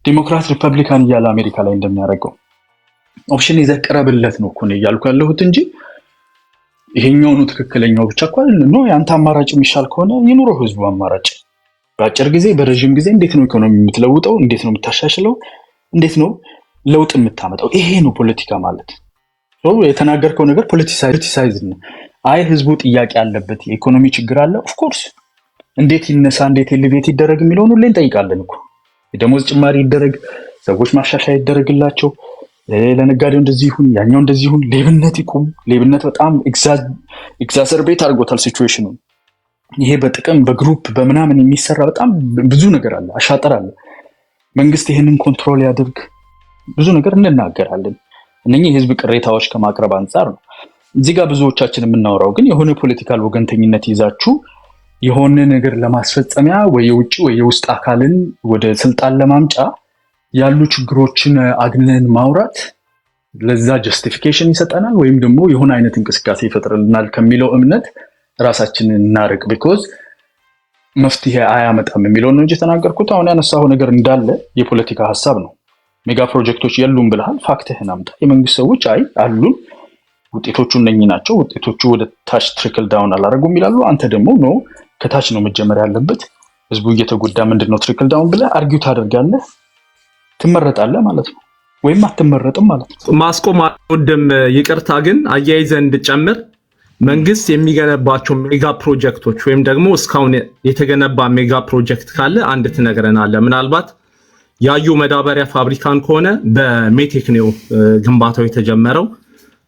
ዲሞክራት ሪፐብሊካን እያለ አሜሪካ ላይ እንደሚያደርገው ኦፕሽን ይዘቀረብለት ነው እኮ ነው እያልኩ ያለሁት እንጂ ይሄኛው ነው ትክክለኛው ብቻ እኮ ነው። ያንተ አማራጭ የሚሻል ከሆነ ይኑረው ህዝቡ አማራጭ። በአጭር ጊዜ በረጅም ጊዜ እንዴት ነው ኢኮኖሚ የምትለውጠው? እንዴት ነው የምታሻሽለው? እንዴት ነው ለውጥ የምታመጣው? ይሄ ነው ፖለቲካ ማለት። የተናገርከው ነገር ፖለቲሳይዝ ነው። አይ ህዝቡ ጥያቄ አለበት፣ የኢኮኖሚ ችግር አለ። ኦፍ ኮርስ እንዴት ይነሳ፣ እንዴት ኤሌቬት ይደረግ የሚለውን ሁሌ እንጠይቃለን እኮ። የደሞዝ ጭማሪ ይደረግ፣ ሰዎች ማሻሻያ ይደረግላቸው፣ ለነጋዴው እንደዚህ ይሁን፣ ያኛው እንደዚህ ይሁን፣ ሌብነት ይቁም። ሌብነት በጣም ኤግዛሰርቤት አድርጎታል ሲቹዌሽኑ። ይሄ በጥቅም በግሩፕ በምናምን የሚሰራ በጣም ብዙ ነገር አለ፣ አሻጥር አለ። መንግስት ይሄንን ኮንትሮል ያድርግ፣ ብዙ ነገር እንናገራለን። እነኚህ የህዝብ ቅሬታዎች ከማቅረብ አንጻር ነው። እዚህ ጋር ብዙዎቻችን የምናወራው ግን የሆነ ፖለቲካል ወገንተኝነት ይዛችሁ የሆነ ነገር ለማስፈጸሚያ ወይ የውጭ ወይ የውስጥ አካልን ወደ ስልጣን ለማምጫ ያሉ ችግሮችን አግነን ማውራት ለዛ ጀስቲፊኬሽን ይሰጠናል ወይም ደግሞ የሆነ አይነት እንቅስቃሴ ይፈጥርልናል ከሚለው እምነት ራሳችንን እናርቅ። ቢኮዝ መፍትሄ አያመጣም የሚለው ነው እንጂ ተናገርኩት። አሁን ያነሳው ነገር እንዳለ የፖለቲካ ሐሳብ ነው። ሜጋ ፕሮጀክቶች የሉም ብለሃል፣ ፋክትህን አምጣ። የመንግስት ሰዎች አይ አሉን፣ ውጤቶቹ እነኚህ ናቸው፣ ውጤቶቹ ወደ ታች ትሪክል ዳውን አላደረጉም ይላሉ። አንተ ደግሞ ነው ከታች ነው መጀመር ያለበት፣ ህዝቡ እየተጎዳ ምንድነው ትሪክል ዳውን ብለህ አርጊው ታደርጋለህ፣ ትመረጣለህ ማለት ነው፣ ወይም አትመረጥም ማለት ነው። ማስቆም አልወድም፣ ይቅርታ ግን አያይዘን እንድጨምር መንግስት የሚገነባቸው ሜጋ ፕሮጀክቶች ወይም ደግሞ እስካሁን የተገነባ ሜጋ ፕሮጀክት ካለ አንድ ትነግረናለህ። ምናልባት ያዩ መዳበሪያ ፋብሪካን ከሆነ በሜቴክ ነው ግንባታው የተጀመረው።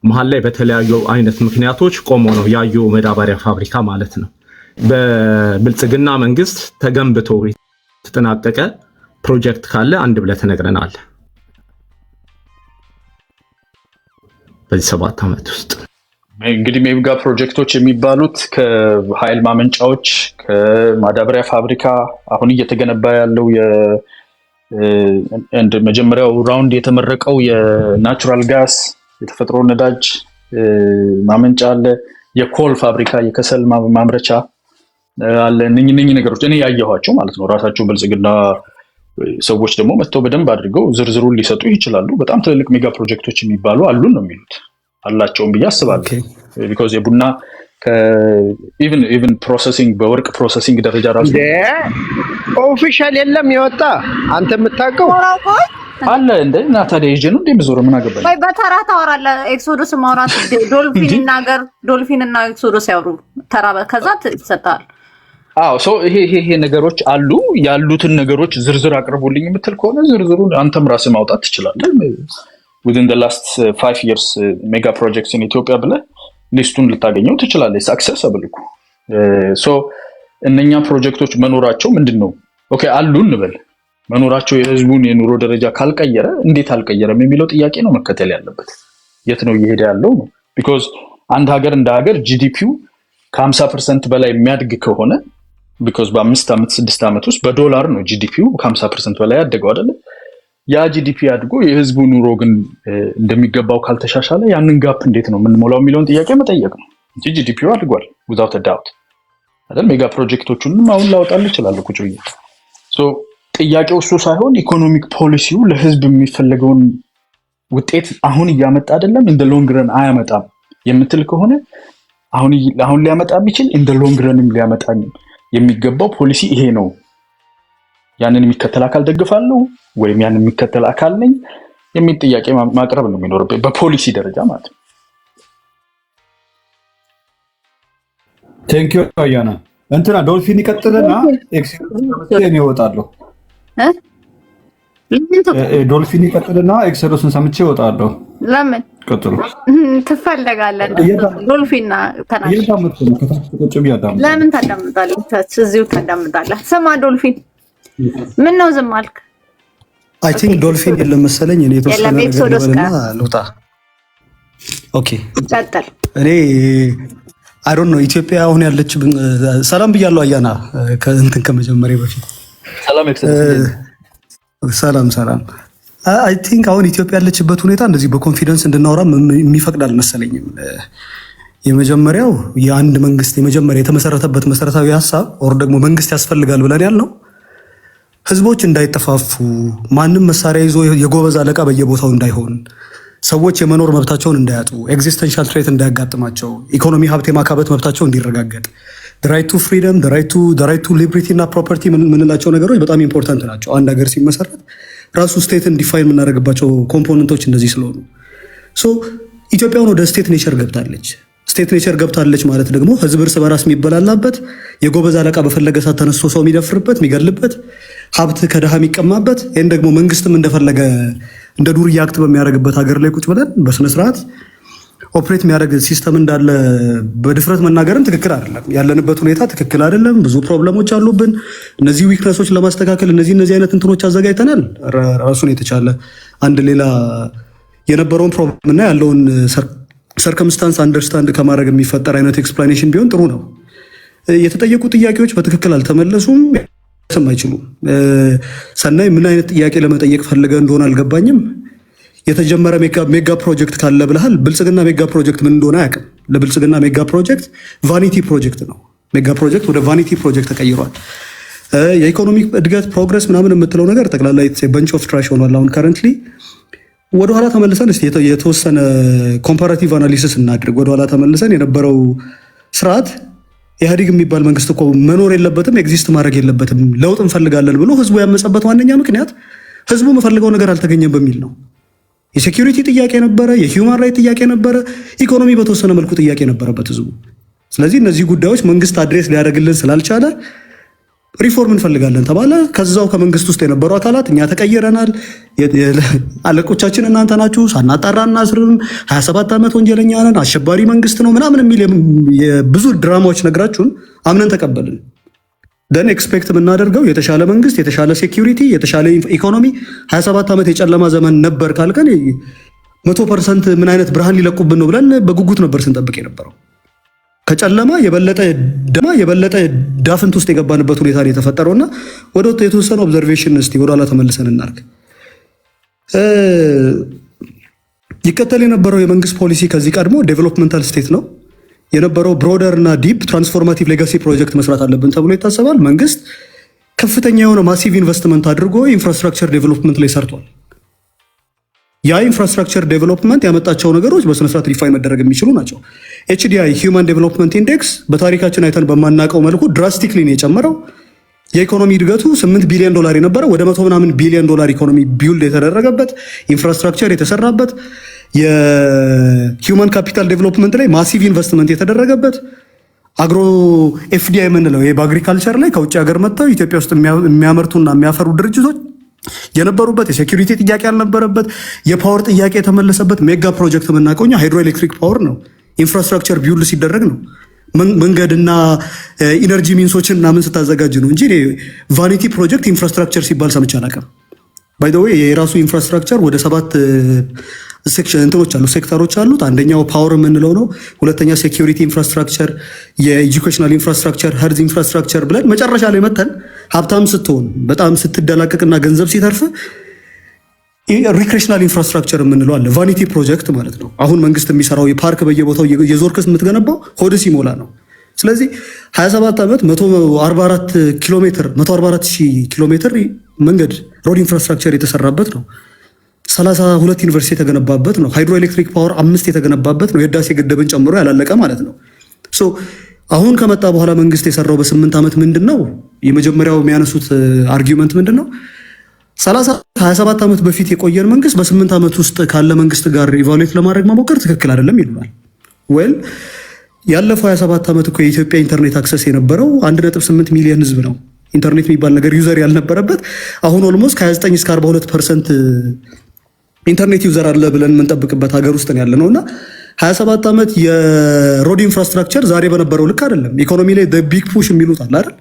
መሀል ላይ በተለያዩ አይነት ምክንያቶች ቆሞ ነው ያዩ መዳበሪያ ፋብሪካ ማለት ነው። በብልጽግና መንግስት ተገንብቶ የተጠናቀቀ ፕሮጀክት ካለ አንድ ብለህ ትነግረናለህ በዚህ 7 ዓመት ውስጥ። እንግዲህ ሜጋ ፕሮጀክቶች የሚባሉት ከኃይል ማመንጫዎች፣ ከማዳበሪያ ፋብሪካ፣ አሁን እየተገነባ ያለው መጀመሪያው ራውንድ የተመረቀው የናቹራል ጋስ የተፈጥሮ ነዳጅ ማመንጫ አለ፣ የኮል ፋብሪካ የከሰል ማምረቻ አለ። እነኚህ ነገሮች እኔ ያየኋቸው ማለት ነው። ራሳቸው ብልጽግና ሰዎች ደግሞ መጥተው በደንብ አድርገው ዝርዝሩን ሊሰጡ ይችላሉ። በጣም ትልልቅ ሜጋ ፕሮጀክቶች የሚባሉ አሉን ነው የሚሉት፣ አላቸውም ብዬ አስባለሁ። ቢኮዝ የቡና ኢቭን ፕሮሰሲንግ በወርቅ ፕሮሰሲንግ ደረጃ ራሱ ኦፊሻል የለም የወጣ አንተ የምታውቀው አለ እንደ እና ታዲያ ይዤ ነው እንደምዞር ምን አገባኝ? ወይ በተራ ታወራለህ። ኤክሶዶስ ማውራት ዶልፊን እናገር፣ ዶልፊን እና ኤክሶዶስ ያወሩ ተራ ከዛ ይሰጣል። አዎ ሶ ይሄ ነገሮች አሉ። ያሉትን ነገሮች ዝርዝር አቅርቡልኝ የምትል ከሆነ ዝርዝሩን አንተም ራስህ ማውጣት ትችላለህ። within the last 5 years mega projects in Ethiopia ብለህ ሊስቱን ልታገኘው ትችላለህ። ሰክሰስብል እኮ ሶ እነኛ ፕሮጀክቶች መኖራቸው ምንድነው? ኦኬ አሉ እንበል፣ መኖራቸው የህዝቡን የኑሮ ደረጃ ካልቀየረ እንዴት አልቀየረም የሚለው ጥያቄ ነው መከተል ያለበት። የት ነው እየሄደ ያለው ነው። ቢኮዝ አንድ ሀገር እንደ ሀገር ጂዲፒው ከ50% በላይ የሚያድግ ከሆነ ቢኮዝ በ5 ዓመት 6 ዓመት ውስጥ በዶላር ነው ጂዲፒው ከ50% በላይ ያደገው አይደለ? ያ ጂዲፒ አድጎ የህዝቡ ኑሮ ግን እንደሚገባው ካልተሻሻለ ያንን ጋፕ እንዴት ነው የምንሞላው የሚለውን ጥያቄ መጠየቅ ነው እንጂ ጂዲፒው አድጓል without a doubt አይደል? ሜጋ ፕሮጀክቶቹንም አሁን ላወጣል ይችላል ቁጭ ብዬ። ሶ ጥያቄው እሱ ሳይሆን ኢኮኖሚክ ፖሊሲው ለህዝብ የሚፈልገውን ውጤት አሁን እያመጣ አይደለም፣ ኢን ዘ ሎንግ ረን አያመጣም የምትል ከሆነ አሁን ሊያመጣ ቢችል ኢን ዘ ሎንግ ረንም ሊያመጣ የሚገባው ፖሊሲ ይሄ ነው። ያንን የሚከተል አካል ደግፋለሁ ወይም ያንን የሚከተል አካል ነኝ የሚል ጥያቄ ማቅረብ ነው የሚኖርበት በፖሊሲ ደረጃ ማለት ነው። ቴንክ ዩ አያና። እንትና ዶልፊን ይቀጥልና ኤክሰዶስን ይወጣሉ። ዶልፊን ይቀጥልና ኤክሰዶስን ሰምቼ ይወጣሉ። ለምን ቀጥሉ ትፈልጋለህ? ዶልፊንና ተናሽ ለምን ታዳምጣለህ? እዚሁ ታዳምጣለህ። ስማ ዶልፊን ምን ነው ዝም አልክ? አይ ቲንክ ዶልፊን የለም መሰለኝ። እኔ ተወሰነ ነገርና ልውጣ። ኦኬ ቀጥል። እኔ አይ ዶንት ኖ ኢትዮጵያ አሁን ያለች ሰላም ብያለሁ። አያና ከእንትን ከመጀመሪያ በፊት ሰላም። አይ ቲንክ አሁን ኢትዮጵያ ያለችበት ሁኔታ እንደዚህ በኮንፊደንስ እንድናወራ የሚፈቅድ አልመሰለኝም። የመጀመሪያው የአንድ መንግስት የመጀመሪያ የተመሰረተበት መሰረታዊ ሀሳብ ኦር ደግሞ መንግስት ያስፈልጋል ብለን ያልነው ህዝቦች እንዳይጠፋፉ፣ ማንም መሳሪያ ይዞ የጎበዝ አለቃ በየቦታው እንዳይሆን፣ ሰዎች የመኖር መብታቸውን እንዳያጡ፣ ኤግዚስተንሻል ትሬት እንዳያጋጥማቸው፣ ኢኮኖሚ ሀብት የማካበት መብታቸው እንዲረጋገጥ፣ ራይት ቱ ፍሪደም፣ ራይት ቱ ሊብሪቲ እና ፕሮፐርቲ የምንላቸው ነገሮች በጣም ኢምፖርታንት ናቸው። አንድ ሀገር ሲመሰረት ራሱ ስቴትን ዲፋይን የምናደርግባቸው ኮምፖነንቶች እነዚህ ስለሆኑ ኢትዮጵያን ወደ ስቴት ኔቸር ገብታለች። ስቴት ኔቸር ገብታለች ማለት ደግሞ ህዝብ እርስ በራስ የሚበላላበት፣ የጎበዝ አለቃ በፈለገ ሰዓት ተነስቶ ሰው የሚደፍርበት፣ የሚገልበት፣ ሀብት ከድሃ የሚቀማበት፣ ይህን ደግሞ መንግስትም እንደፈለገ እንደ ዱርዬ አክት በሚያደርግበት ሀገር ላይ ቁጭ ብለን በስነስርዓት ኦፕሬት የሚያደርግ ሲስተም እንዳለ በድፍረት መናገርም ትክክል አይደለም። ያለንበት ሁኔታ ትክክል አይደለም። ብዙ ፕሮብለሞች አሉብን። እነዚህ ዊክነሶች ለማስተካከል እነዚህ አይነት እንትኖች አዘጋጅተናል። ራሱን የተቻለ አንድ ሌላ የነበረውን ፕሮብለም እና ያለውን ሰርከምስታንስ አንደርስታንድ ከማድረግ የሚፈጠር አይነት ኤክስፕላኔሽን ቢሆን ጥሩ ነው። የተጠየቁ ጥያቄዎች በትክክል አልተመለሱም፣ አይችሉም። ሰናይ ምን አይነት ጥያቄ ለመጠየቅ ፈልገ እንደሆነ አልገባኝም። የተጀመረ ሜጋ ፕሮጀክት ካለ ብለሃል። ብልጽግና ሜጋ ፕሮጀክት ምን እንደሆነ አያውቅም። ለብልጽግና ሜጋ ፕሮጀክት ቫኒቲ ፕሮጀክት ነው። ሜጋ ፕሮጀክት ወደ ቫኒቲ ፕሮጀክት ተቀይሯል። የኢኮኖሚክ እድገት ፕሮግረስ ምናምን የምትለው ነገር ጠቅላላ በንች ኦፍ ትራሽ ሆኗል። አሁን ከረንትሊ ወደኋላ ተመልሰን እስኪ የተወሰነ ኮምፓራቲቭ አናሊሲስ እናድርግ። ወደኋላ ተመልሰን የነበረው ስርዓት ኢህአዴግ የሚባል መንግስት እኮ መኖር የለበትም፣ ኤግዚስት ማድረግ የለበትም፣ ለውጥ እንፈልጋለን ብሎ ህዝቡ ያመፀበት ዋነኛ ምክንያት ህዝቡ የምፈልገው ነገር አልተገኘም በሚል ነው። የሴኪሪቲ ጥያቄ ነበረ፣ የሂውማን ራይት ጥያቄ ነበረ፣ ኢኮኖሚ በተወሰነ መልኩ ጥያቄ ነበረበት ህዝቡ። ስለዚህ እነዚህ ጉዳዮች መንግስት አድሬስ ሊያደርግልን ስላልቻለ ሪፎርም እንፈልጋለን ተባለ። ከዛው ከመንግስት ውስጥ የነበሩ አካላት እኛ ተቀይረናል፣ አለቆቻችን እናንተ ናችሁ፣ ሳናጣራ እናስርም፣ 27 ዓመት ወንጀለኛ ነን፣ አሸባሪ መንግስት ነው ምናምን የሚል ብዙ ድራማዎች ነግራችሁን አምነን ተቀበልን። ደን ኤክስፔክት የምናደርገው የተሻለ መንግስት፣ የተሻለ ሴኪሪቲ፣ የተሻለ ኢኮኖሚ 27 ዓመት የጨለማ ዘመን ነበር ካልከን 100% ምን አይነት ብርሃን ሊለቁብን ነው ብለን በጉጉት ነበር ስንጠብቅ የነበረው። ከጨለማ የበለጠ ዳፍንት ውስጥ የገባንበት ሁኔታ ነው የተፈጠረውና ወደ የተወሰነ ኦብዘርቬሽን እስቲ ወደኋላ ተመልሰን እናርግ። ይከተል የነበረው የመንግስት ፖሊሲ ከዚህ ቀድሞ ዴቨሎፕመንታል ስቴት ነው የነበረው። ብሮደር እና ዲፕ ትራንስፎርማቲቭ ሌጋሲ ፕሮጀክት መስራት አለብን ተብሎ ይታሰባል። መንግስት ከፍተኛ የሆነ ማሲቭ ኢንቨስትመንት አድርጎ ኢንፍራስትራክቸር ዴቨሎፕመንት ላይ ሰርቷል። ያ ኢንፍራስትራክቸር ዴቨሎፕመንት ያመጣቸው ነገሮች በስነስርዓት ሪፋይን መደረግ የሚችሉ ናቸው። ኤችዲአይ ሂውማን ዴቨሎፕመንት ኢንዴክስ በታሪካችን አይተን በማናውቀው መልኩ ድራስቲክሊ ነው የጨመረው። የኢኮኖሚ እድገቱ $8 ቢሊዮን የነበረ ወደ 100 ምናምን ቢሊዮን ኢኮኖሚ ቢውልድ የተደረገበት ኢንፍራስትራክቸር የተሰራበት፣ የሂውማን ካፒታል ዴቨሎፕመንት ላይ ማሲቭ ኢንቨስትመንት የተደረገበት፣ አግሮ ኤፍዲአይ የምንለው በአግሪካልቸር ላይ ከውጭ ሀገር መጥተው ኢትዮጵያ ውስጥ የሚያመርቱና የሚያፈሩ ድርጅቶች የነበሩበት፣ የሴኪሪቲ ጥያቄ ያልነበረበት፣ የፓወር ጥያቄ የተመለሰበት ሜጋ ፕሮጀክት የምናውቀው እኛ ሃይድሮ ኤሌክትሪክ ፓወር ነው። ኢንፍራስትራክቸር ቢውልድ ሲደረግ ነው። መንገድና ኢነርጂ ሚንሶችን ምናምን ስታዘጋጅ ነው እንጂ ቫኒቲ ፕሮጀክት ኢንፍራስትራክቸር ሲባል ሰምቼ አላውቅም። ባይ ዘ ዌይ የራሱ ኢንፍራስትራክቸር ወደ 7 እንትኖች አሉ፣ ሴክተሮች አሉት። አንደኛው ፓወር የምንለው ነው። ሁለተኛ ሴኪሪቲ ኢንፍራስትራክቸር፣ የኤጁኬሽናል ኢንፍራስትራክቸር፣ ሄልዝ ኢንፍራስትራክቸር ብለን መጨረሻ ላይ መተን ሀብታም ስትሆን በጣም ስትደላቀቅና ገንዘብ ሲተርፍ ሪክሬሽናል ኢንፍራስትራክቸር የምንለው አለ። ቫኒቲ ፕሮጀክት ማለት ነው። አሁን መንግስት የሚሰራው የፓርክ በየቦታው የዞርክስ የምትገነባው ሆድ ሲሞላ ነው። ስለዚህ 27 ዓመት 144 ኪሎ ሜትር መንገድ ሮድ ኢንፍራስትራክቸር የተሰራበት ነው። 32 ዩኒቨርሲቲ የተገነባበት ነው። ሃይድሮ ኤሌክትሪክ ፓወር 5 የተገነባበት ነው። የህዳሴ ግድብን ጨምሮ ያላለቀ ማለት ነው። አሁን ከመጣ በኋላ መንግስት የሰራው በ8 ዓመት ምንድን ነው? የመጀመሪያው የሚያነሱት አርጊውመንት ምንድን ነው? 27 ዓመት በፊት የቆየን መንግስት በ8 ዓመት ውስጥ ካለ መንግስት ጋር ኢቫሉዌት ለማድረግ መሞከር ትክክል አይደለም ይሉናል። ወይል ያለፈው 27 ዓመት እኮ የኢትዮጵያ ኢንተርኔት አክሰስ የነበረው 1.8 ሚሊዮን ህዝብ ነው። ኢንተርኔት የሚባል ነገር ዩዘር ያልነበረበት። አሁን ኦልሞስት ከ29 እስከ 42% ኢንተርኔት ዩዘር አለ ብለን የምንጠብቅበት ሀገር ውስጥ ነው ያለ ነው እና 27 ዓመት የሮድ ኢንፍራስትራክቸር ዛሬ በነበረው ልክ አይደለም። ኢኮኖሚ ላይ ቢግ ፑሽ የሚሉት አለ አይደል?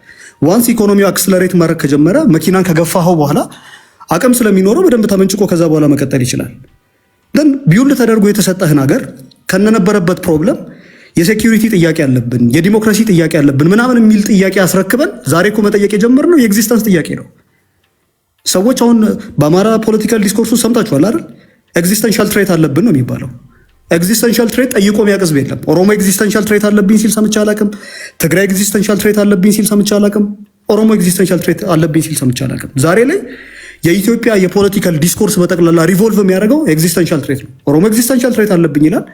ዋንስ ኢኮኖሚው አክስለሬት ማድረግ ከጀመረ መኪናን ከገፋኸው በኋላ አቅም ስለሚኖረው በደንብ ተመንጭቆ ከዛ በኋላ መቀጠል ይችላል። ግን ቢውል ተደርጎ የተሰጠህን ሀገር ከነነበረበት ፕሮብለም የሴኪሪቲ ጥያቄ አለብን፣ የዲሞክራሲ ጥያቄ አለብን ምናምን የሚል ጥያቄ አስረክበን ዛሬ እኮ መጠየቅ የጀመርነው የኤግዚስተንስ ጥያቄ ነው። ሰዎች አሁን በአማራ ፖለቲካል ዲስኮርሱ ሰምታችኋል አይደል? ኤግዚስተንሻል ትሬት አለብን ነው የሚባለው። ኤግዚስተንሻል ትሬት ጠይቆ የሚያቅዝብ የለም። ኦሮሞ ኤግዚስተንሻል ትሬት አለብኝ ሲል ሰምቼ አላቅም። ትግራይ ኤግዚስተንሻል ትሬት አለብኝ ሲል ሰምቼ አላቅም። ኦሮሞ ኤግዚስተንሻል ትሬት አለብኝ ሲል ሰምቼ አላውቅም። ዛሬ ላይ የኢትዮጵያ የፖለቲካል ዲስኮርስ በጠቅላላ ሪቮልቭ የሚያደርገው ኤግዚስተንሻል ትሬት ነው። ኦሮሞ ኤግዚስተንሻል ትሬት አለብኝ ይላል።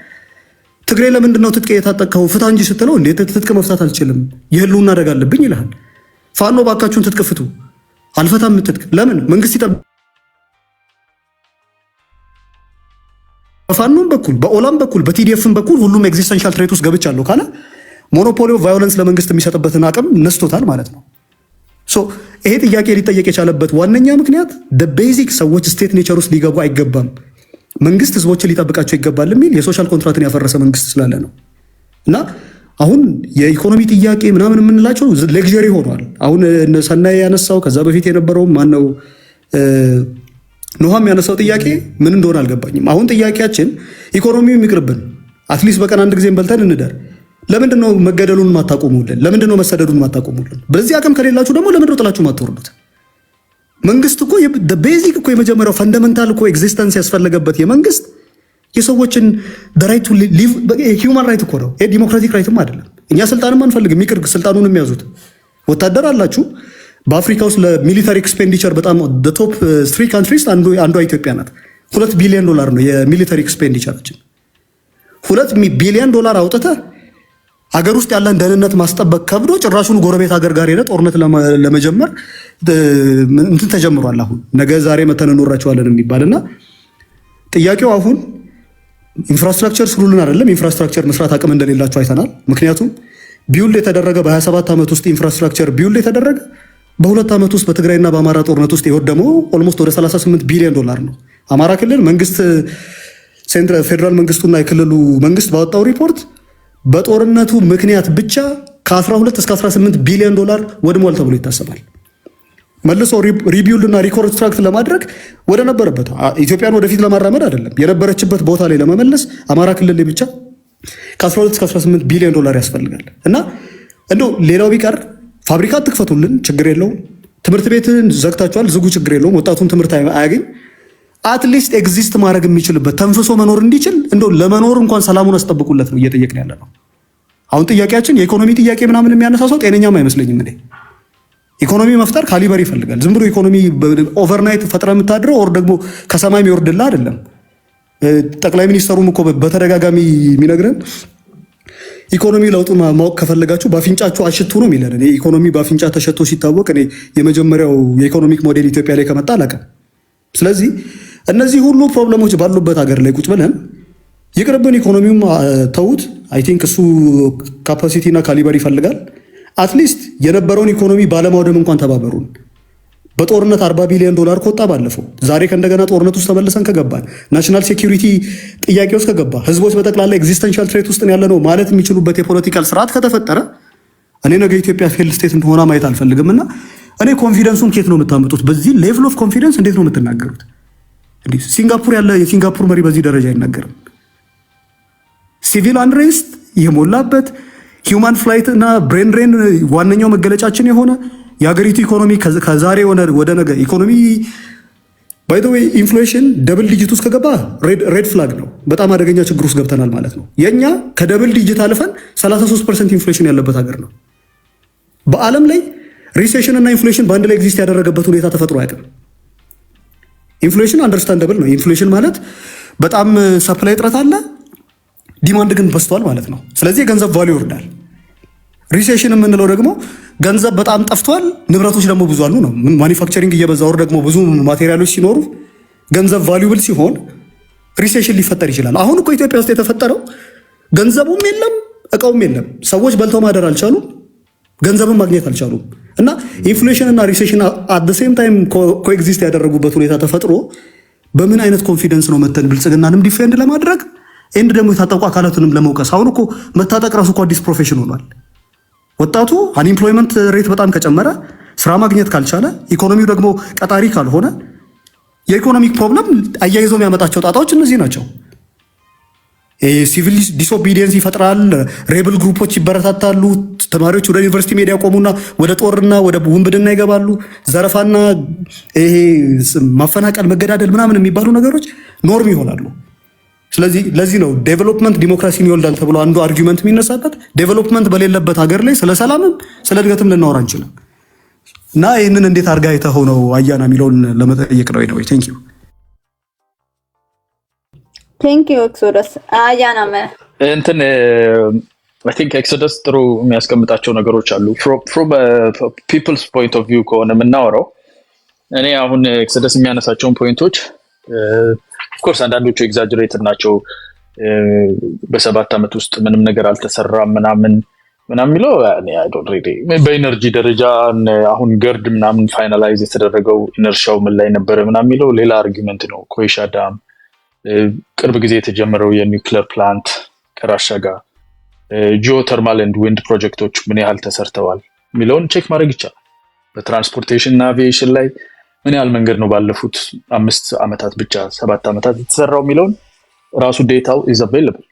ትግሬ ለምንድን ነው ትጥቅ የታጠቅከው? ፍታ እንጂ ስትለው እንዴት ትጥቅ መፍታት አልችልም የህልውና አደጋ አለብኝ ይልሃል። ፋኖ ባካችሁን ትጥቅ ፍቱ። አልፈታም ትጥቅ። ለምን? መንግስት ይጠብ በፋኖም በኩል በኦላም በኩል በቲዲኤፍም በኩል ሁሉም ኤግዚስተንሻል ትሬት ውስጥ ገብቻለሁ ካለ ሞኖፖሊ ኦፍ ቫዮለንስ ለመንግስት የሚሰጥበትን አቅም ነስቶታል ማለት ነው። ይሄ ጥያቄ ሊጠየቅ የቻለበት ዋነኛ ምክንያት ቤዚክ ሰዎች ስቴት ኔቸር ውስጥ ሊገቡ አይገባም፣ መንግስት ህዝቦችን ሊጠብቃቸው ይገባል የሚል የሶሻል ኮንትራክትን ያፈረሰ መንግስት ስላለ ነው። እና አሁን የኢኮኖሚ ጥያቄ ምናምን የምንላቸው ሌክዠሪ ሆኗል። አሁን ሰናይ ያነሳው ከዛ በፊት የነበረው ማነው ኖሃም ያነሳው ጥያቄ ምን እንደሆነ አልገባኝም። አሁን ጥያቄያችን ኢኮኖሚው የሚቅርብን አትሊስት በቀን አንድ ጊዜም በልተን እንደር። ለምንድን ነው መገደሉን ማታቆሙልን? ለምንድን ነው መሰደዱን ማታቆሙልን? በዚህ አቅም ከሌላችሁ ደግሞ ለምንድን ነው ጥላችሁ ማትወርዱት? መንግስት እኮ ቤዚክ እኮ የመጀመሪያው ፈንዳመንታል እኮ ኤግዚስተንስ ያስፈለገበት የመንግስት የሰዎችን ራይት ቱ ሊቭ ሂውማን ራይት እኮ ነው። ዲሞክራቲክ ራይትም አይደለም። እኛ ስልጣንም አንፈልግም፣ ይቅር ስልጣኑን የሚያዙት ወታደር አላችሁ። በአፍሪካ ውስጥ ለሚሊታሪ ኤክስፔንዲቸር በጣም ቶፕ 3 ካንትሪስ አንዷ ኢትዮጵያ ናት። $2 ቢሊዮን ነው የሚሊታሪ ኤክስፔንዲቸራችን። $2 ቢሊዮን አውጥተህ ሀገር ውስጥ ያለን ደህንነት ማስጠበቅ ከብዶ ጭራሹን ጎረቤት ሀገር ጋር ሄደ ጦርነት ለመጀመር እንትን ተጀምሯል። አሁን ነገ ዛሬ መተን እንወራቸዋለን የሚባልና ጥያቄው አሁን ኢንፍራስትራክቸር ስሩልን አይደለም። ኢንፍራስትራክቸር መስራት አቅም እንደሌላቸው አይተናል። ምክንያቱም ቢውልድ የተደረገ በ27 ዓመት ውስጥ ኢንፍራስትራክቸር ቢውልድ የተደረገ በ2 ዓመት ውስጥ በትግራይና በአማራ ጦርነት ውስጥ የወደመው ኦልሞስት ወደ $38 ቢሊዮን ነው። አማራ ክልል መንግስት ፌዴራል መንግስቱና የክልሉ መንግስት ባወጣው ሪፖርት በጦርነቱ ምክንያት ብቻ ከ12 እስከ $18 ቢሊዮን ወድሟል ተብሎ ይታሰባል። መልሶ ሪቢውልድ እና ሪኮንስትራክት ለማድረግ ወደ ነበረበት ኢትዮጵያን ወደፊት ለማራመድ አይደለም የነበረችበት ቦታ ላይ ለመመለስ አማራ ክልል ላይ ብቻ ከ12 እስከ $18 ቢሊዮን ያስፈልጋል። እና እንደው ሌላው ቢቀር ፋብሪካ አትክፈቱልን፣ ችግር የለውም። ትምህርት ቤትን ዘግታችኋል፣ ዝጉ፣ ችግር የለውም። ወጣቱን ትምህርት አያገኝ። አትሊስት ኤግዚስት ማድረግ የሚችልበት ተንፍሶ መኖር እንዲችል እንደው ለመኖር እንኳን ሰላሙን አስጠብቁለት ነው እየጠየቅን ያለ ነው። አሁን ጥያቄያችን የኢኮኖሚ ጥያቄ ምናምን የሚያነሳሰው ጤነኛም አይመስለኝም። እኔ ኢኮኖሚ መፍጠር ካሊበር ይፈልጋል። ዝም ብሎ ኢኮኖሚ ኦቨርናይት ፈጥረ የምታድረው ወር ደግሞ ከሰማይ የሚወርድላ አይደለም። ጠቅላይ ሚኒስተሩም እኮ በተደጋጋሚ የሚነግረን ኢኮኖሚ ለውጡ ማወቅ ከፈለጋችሁ በአፍንጫችሁ አሽቱ ነው የሚለን። እኔ ኢኮኖሚ በአፍንጫ ተሸቶ ሲታወቅ እኔ የመጀመሪያው የኢኮኖሚክ ሞዴል ኢትዮጵያ ላይ ከመጣ አላውቅም። ስለዚህ እነዚህ ሁሉ ፕሮብለሞች ባሉበት ሀገር ላይ ቁጭ ብለን ይቅርብን፣ ኢኮኖሚውም ተውት። አይ ቲንክ እሱ ካፓሲቲ እና ካሊበር ይፈልጋል። አትሊስት የነበረውን ኢኮኖሚ ባለማውደም እንኳን ተባበሩን። በጦርነት $40 ቢሊዮን ከወጣ ባለፈው ዛሬ ከእንደገና ጦርነት ውስጥ ተመልሰን ከገባን ናሽናል ሴኪሪቲ ጥያቄ ውስጥ ከገባ ህዝቦች በጠቅላላ ኤግዚስተንሻል ትሬት ውስጥ ያለ ነው ማለት የሚችሉበት የፖለቲካል ስርዓት ከተፈጠረ እኔ ነገ ኢትዮጵያ ፌልድ ስቴት እንደሆነ ማየት አልፈልግም። እና እኔ ኮንፊደንሱን ኬት ነው የምታመጡት? በዚህ ሌቭል ኦፍ ኮንፊደንስ እንዴት ነው የምትናገሩት? ሲንጋፑር ያለ የሲንጋፑር መሪ በዚህ ደረጃ አይናገርም። ሲቪል አንሬስት የሞላበት ሂውማን ፍላይት እና ብሬን ድሬን ዋነኛው መገለጫችን የሆነ የሀገሪቱ ኢኮኖሚ ከዛሬ ወደ ነገ ኢኮኖሚ ባይ ዘ ዌይ ኢንፍሌሽን ደብል ዲጂት ውስጥ ከገባ ሬድ ፍላግ ነው። በጣም አደገኛ ችግር ውስጥ ገብተናል ማለት ነው። የኛ ከደብል ዲጂት አልፈን 33% ኢንፍሌሽን ያለበት ሀገር ነው። በዓለም ላይ ሪሴሽን እና ኢንፍሌሽን በአንድ ላይ ኤግዚስት ያደረገበት ሁኔታ ተፈጥሮ አያውቅም። ኢንፍሌሽን አንደርስታንደብል ነው። ኢንፍሌሽን ማለት በጣም ሰፕላይ እጥረት አለ፣ ዲማንድ ግን በዝቷል ማለት ነው። ስለዚህ የገንዘብ ቫልዩ ይወርዳል። ሪሴሽን የምንለው ደግሞ ገንዘብ በጣም ጠፍቷል፣ ንብረቶች ደግሞ ብዙ አሉ ነው። ማኒፋክቸሪንግ እየበዛ ወር ደግሞ ብዙ ማቴሪያሎች ሲኖሩ ገንዘብ ቫልዩብል ሲሆን ሪሴሽን ሊፈጠር ይችላል። አሁን እኮ ኢትዮጵያ ውስጥ የተፈጠረው ገንዘቡም የለም እቃውም የለም። ሰዎች በልተው ማደር አልቻሉም፣ ገንዘብን ማግኘት አልቻሉም። እና ኢንፍሌሽን እና ሪሴሽን አት ዘ ሴም ታይም ኮኤግዚስት ያደረጉበት ሁኔታ ተፈጥሮ በምን አይነት ኮንፊደንስ ነው መተን ብልጽግናንም ዲፌንድ ለማድረግ ኤንድ ደግሞ የታጠቁ አካላቱንም ለመውቀስ? አሁን እኮ መታጠቅ ራሱ እኮ አዲስ ፕሮፌሽን ሆኗል። ወጣቱ አንኢምፕሎይመንት ሬት በጣም ከጨመረ፣ ስራ ማግኘት ካልቻለ፣ ኢኮኖሚው ደግሞ ቀጣሪ ካልሆነ የኢኮኖሚክ ፕሮብለም አያይዞ የሚያመጣቸው ጣጣዎች እነዚህ ናቸው። ሲቪል ዲስኦቢዲየንስ ይፈጥራል። ሬብል ግሩፖች ይበረታታሉ። ተማሪዎች ወደ ዩኒቨርሲቲ ሜዳ ያቆሙና ወደ ጦርና ወደ ውንብድና ይገባሉ። ዘረፋና ይሄ ማፈናቀል፣ መገዳደል ምናምን የሚባሉ ነገሮች ኖርም ይሆናሉ። ስለዚህ ለዚህ ነው ዴቨሎፕመንት ዲሞክራሲን ይወልዳል ተብሎ አንዱ አርጊመንት የሚነሳበት። ዴቨሎፕመንት በሌለበት ሀገር ላይ ስለ ሰላምም ስለ እድገትም ልናወራ አንችልም። እና ይህንን እንዴት አድርጋ አይተኸው ነው አያና የሚለውን ለመጠየቅ ነው። ነው ቴንክ ዩ ኤክሶደስ አያና እንትን I think ኤክሶደስ ጥሩ የሚያስቀምጣቸው ነገሮች አሉ from a people's point of view ከሆነ የምናወራው እኔ አሁን ኤክሶደስ የሚያነሳቸውን ፖይንቶች of course አንዳንዶቹ ኤግዛጀሬትድ ናቸው በ7 ዓመት ውስጥ ምንም ነገር አልተሰራም ምናምን የሚለው I don't really በኢነርጂ ደረጃ አሁን ገርድ ምናምን ፋይናላይዝ የተደረገው ኢነርሻው ምን ላይ ነበር ምናምን የሚለው ሌላ አርጊመንት ነው ኮይሻ ዳም ቅርብ ጊዜ የተጀመረው የኒውክሌር ፕላንት ከራሻ ጋር ጂኦተርማል ኤንድ ዊንድ ፕሮጀክቶች ምን ያህል ተሰርተዋል የሚለውን ቼክ ማድረግ ይቻላል በትራንስፖርቴሽን እና አቪዬሽን ላይ ምን ያህል መንገድ ነው ባለፉት 5 ዓመታት ብቻ 7 ዓመታት የተሰራው የሚለውን ራሱ ዴታው is available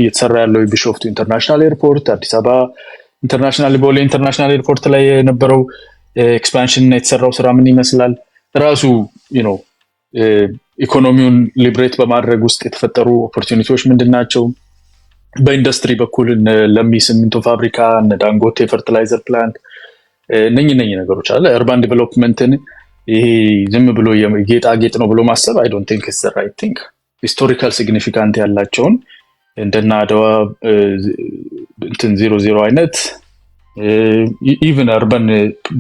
እየተሰራ ያለው ቢሾፍቱ ኢንተርናሽናል ኤርፖርት አዲስ አበባ ኢንተርናሽናል ቦሌ ኢንተርናሽናል ኤርፖርት ላይ የነበረው ኤክስፓንሽን እና የተሰራው ስራ ምን ይመስላል ራሱ ኢኮኖሚውን ሊብሬት በማድረግ ውስጥ የተፈጠሩ ኦፖርቹኒቲዎች ምንድናቸው በኢንዱስትሪ በኩል ለሚ ሲሚንቶ ፋብሪካ ዳንጎቴ ፈርቲላይዘር ፕላንት ነኝ ነገሮች አለ urban development ይሄ ዝም ብሎ የጌጣጌጥ ነው ብሎ ማሰብ I don't think it's the right thing historical significant ያላቸውን እንደና አድዋ እንትን 00 አይነት even urban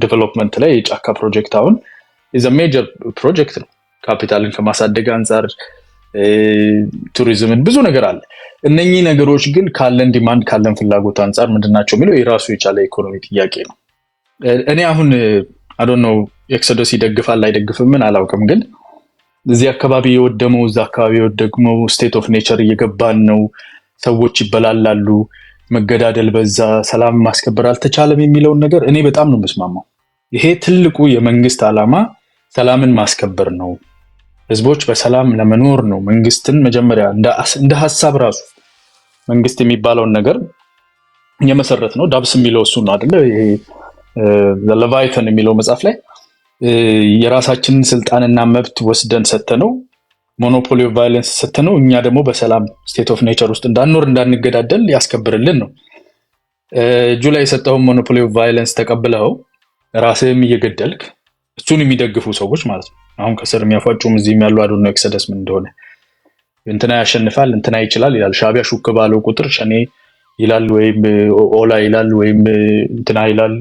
development ላይ የጫካ ፕሮጀክት አሁን is a major project ነው ካፒታልን ከማሳደግ አንፃር ቱሪዝምን ብዙ ነገር አለ እነኚህ ነገሮች ግን ካለን ዲማንድ ካለን ፍላጎት አንፃር ምንድናቸው የሚለው የራሱ የቻለ ኢኮኖሚ ጥያቄ ነው እኔ አሁን I don't know ኤክሶደስ ይደግፋል አይደግፍም ምን አላውቅም ግን እዚህ አካባቢ የወደመው እዛ አካባቢ የወደመው ስቴት ኦፍ ኔቸር እየገባን ነው ሰዎች ይበላላሉ መገዳደል በዛ ሰላም ማስከበር አልተቻለም የሚለው ነገር እኔ በጣም ነው መስማማው ይሄ ትልቁ የመንግስት ዓላማ ሰላምን ማስከበር ነው ህዝቦች በሰላም ለመኖር ነው መንግስትን መጀመሪያ እንደ ሐሳብ ራሱ መንግስት የሚባለው ነገር የመሰረት ነው ዳብስ የሚለው እሱ ነው አይደለ ይሄ ለቫይተን የሚለው መጽሐፍ ላይ የራሳችንን ስልጣንና መብት ወስደን ሰተነው ሞኖፖሊ ኦፍ ቫዮለንስ ሰተነው እኛ ደግሞ በሰላም ስቴት ኦፍ ኔቸር ውስጥ እንዳንኖር እንዳንገዳደል ያስከብርልን ነው ጁላይ የሰጠው ሞኖፖሊ ኦፍ ቫዮለንስ ተቀብለው ራስህም እየገደልክ እሱን የሚደግፉ ሰዎች ማለት ነው አሁን ከስር የሚያፋጩም እዚህም ያሉ አዶነ ኤክሰደስ ምን እንደሆነ እንትና ያሸንፋል እንትና ይችላል ይላል ሻቢያ ሹክ ባለው ቁጥር ሸኔ ይላል ወይም ኦላ ይላል ወይም እንትና ይላል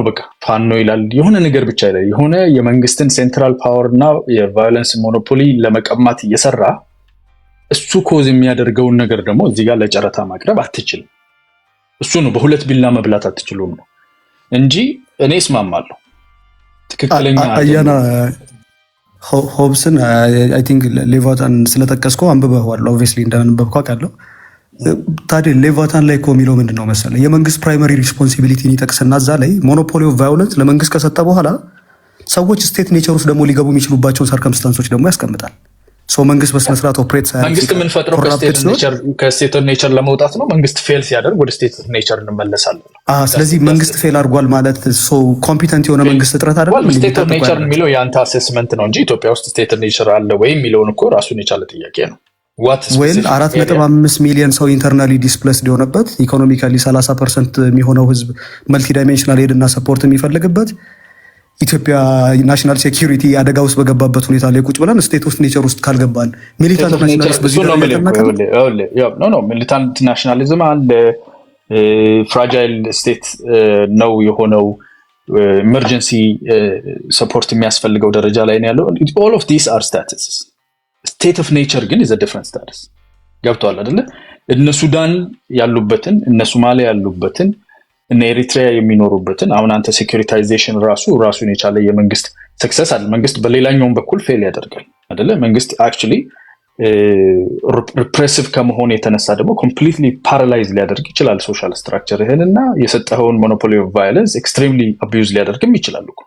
በቃ ፋኖ ይላል የሆነ ነገር ብቻ ይላል የሆነ የመንግስትን ሴንትራል ፓወር እና የቫዮለንስ ሞኖፖሊ ለመቀማት እየሰራ እሱ ኮዝ የሚያደርገውን ነገር ደግሞ እዚህ ጋር ለጨረታ ማቅረብ አትችልም እሱ ነው በሁለት ቢላ መብላት አትችሉም ነው እንጂ እኔ እስማማለሁ ትክክለኛ አያና ሆብስን አይ ቲንክ ሌቫታን ስለተከስከው አንብበዋል ኦብቪየስሊ እንዳንበብከው አውቃለሁ ታዲያ ሌቫታን ላይ የሚለው ምንድነው መሰለህ የመንግስት ፕራይመሪ ሪስፖንሲቢሊቲን ይጠቅስና እዛ ላይ ሞኖፖሊ ኦፍ ቫዮለንስ ለመንግስት ከሰጠ በኋላ ሰዎች ስቴት ኔቸር ውስጥ ደግሞ ሊገቡ የሚችሉባቸውን ሰርከምስታንሶች ደግሞ ያስቀምጣል ሶ መንግስት በስነ ስርዓት ኦፕሬት ሳይሆን መንግስት ምን ፈጥሮ ከስቴት ኔቸር ለመውጣት ነው መንግስት ፌል ሲያደርግ ወደ ስቴት ኔቸር እንመለሳለን ስለዚህ መንግስት ፌል አድርጓል ማለት ሶ ኮምፒተንት የሆነ መንግስት እጥረት አይደለም ስቴት ኔቸር የሚለው የአንተ አሴስመንት ነው እንጂ ኢትዮጵያ ውስጥ ስቴት ኔቸር አለ ወይ የሚለውን እኮ ራሱን የቻለ ጥያቄ ነው ወይል 4.5 ሚሊዮን ሰው ኢንተርናሊ ዲስፕሌስድ የሆነበት ኢኮኖሚካሊ 30% የሚሆነው ህዝብ መልቲ ዳይሜንሽናል ሄድና ሰፖርት የሚፈልግበት ኢትዮጵያ ናሽናል ሴኩሪቲ አደጋ ውስጥ በገባበት ሁኔታ ላይ ቁጭ ብለን ስቴት ኦፍ ኔቸር ውስጥ ካልገባን ሚሊታንት ናሽናሊዝም በዚህ ነው ሚሊታንት ናሽናሊዝም አለ ፍራጃይል ስቴት ነው የሆነው ኢመርጀንሲ ሰፖርት የሚያስፈልገው ደረጃ ላይ ነው ያለው all of these are statuses state of nature ግን is a different status ገብቷል አይደለ እነ ሱዳን ያሉበትን እነ ሶማሊያ ያሉበትን እነ ኤሪትሪያ የሚኖሩበትን አሁን አንተ ሴኩሪታይዜሽን ራሱን የቻለ የመንግስት ሰክሰስ አለ መንግስት በሌላኛው በኩል ፌል ያደርጋል አይደለ መንግስት actually ሪፕሬሲቭ ከመሆን የተነሳ ደግሞ ኮምፕሊትሊ ፓራላይዝ ሊያደርግ ይችላል ሶሻል ስትራክቸርህንና የሰጠኸውን ሞኖፖሊ ኦፍ ቫዮለንስ ኤክስትሪምሊ አቢዩዝ ሊያደርግም ይችላል እኮ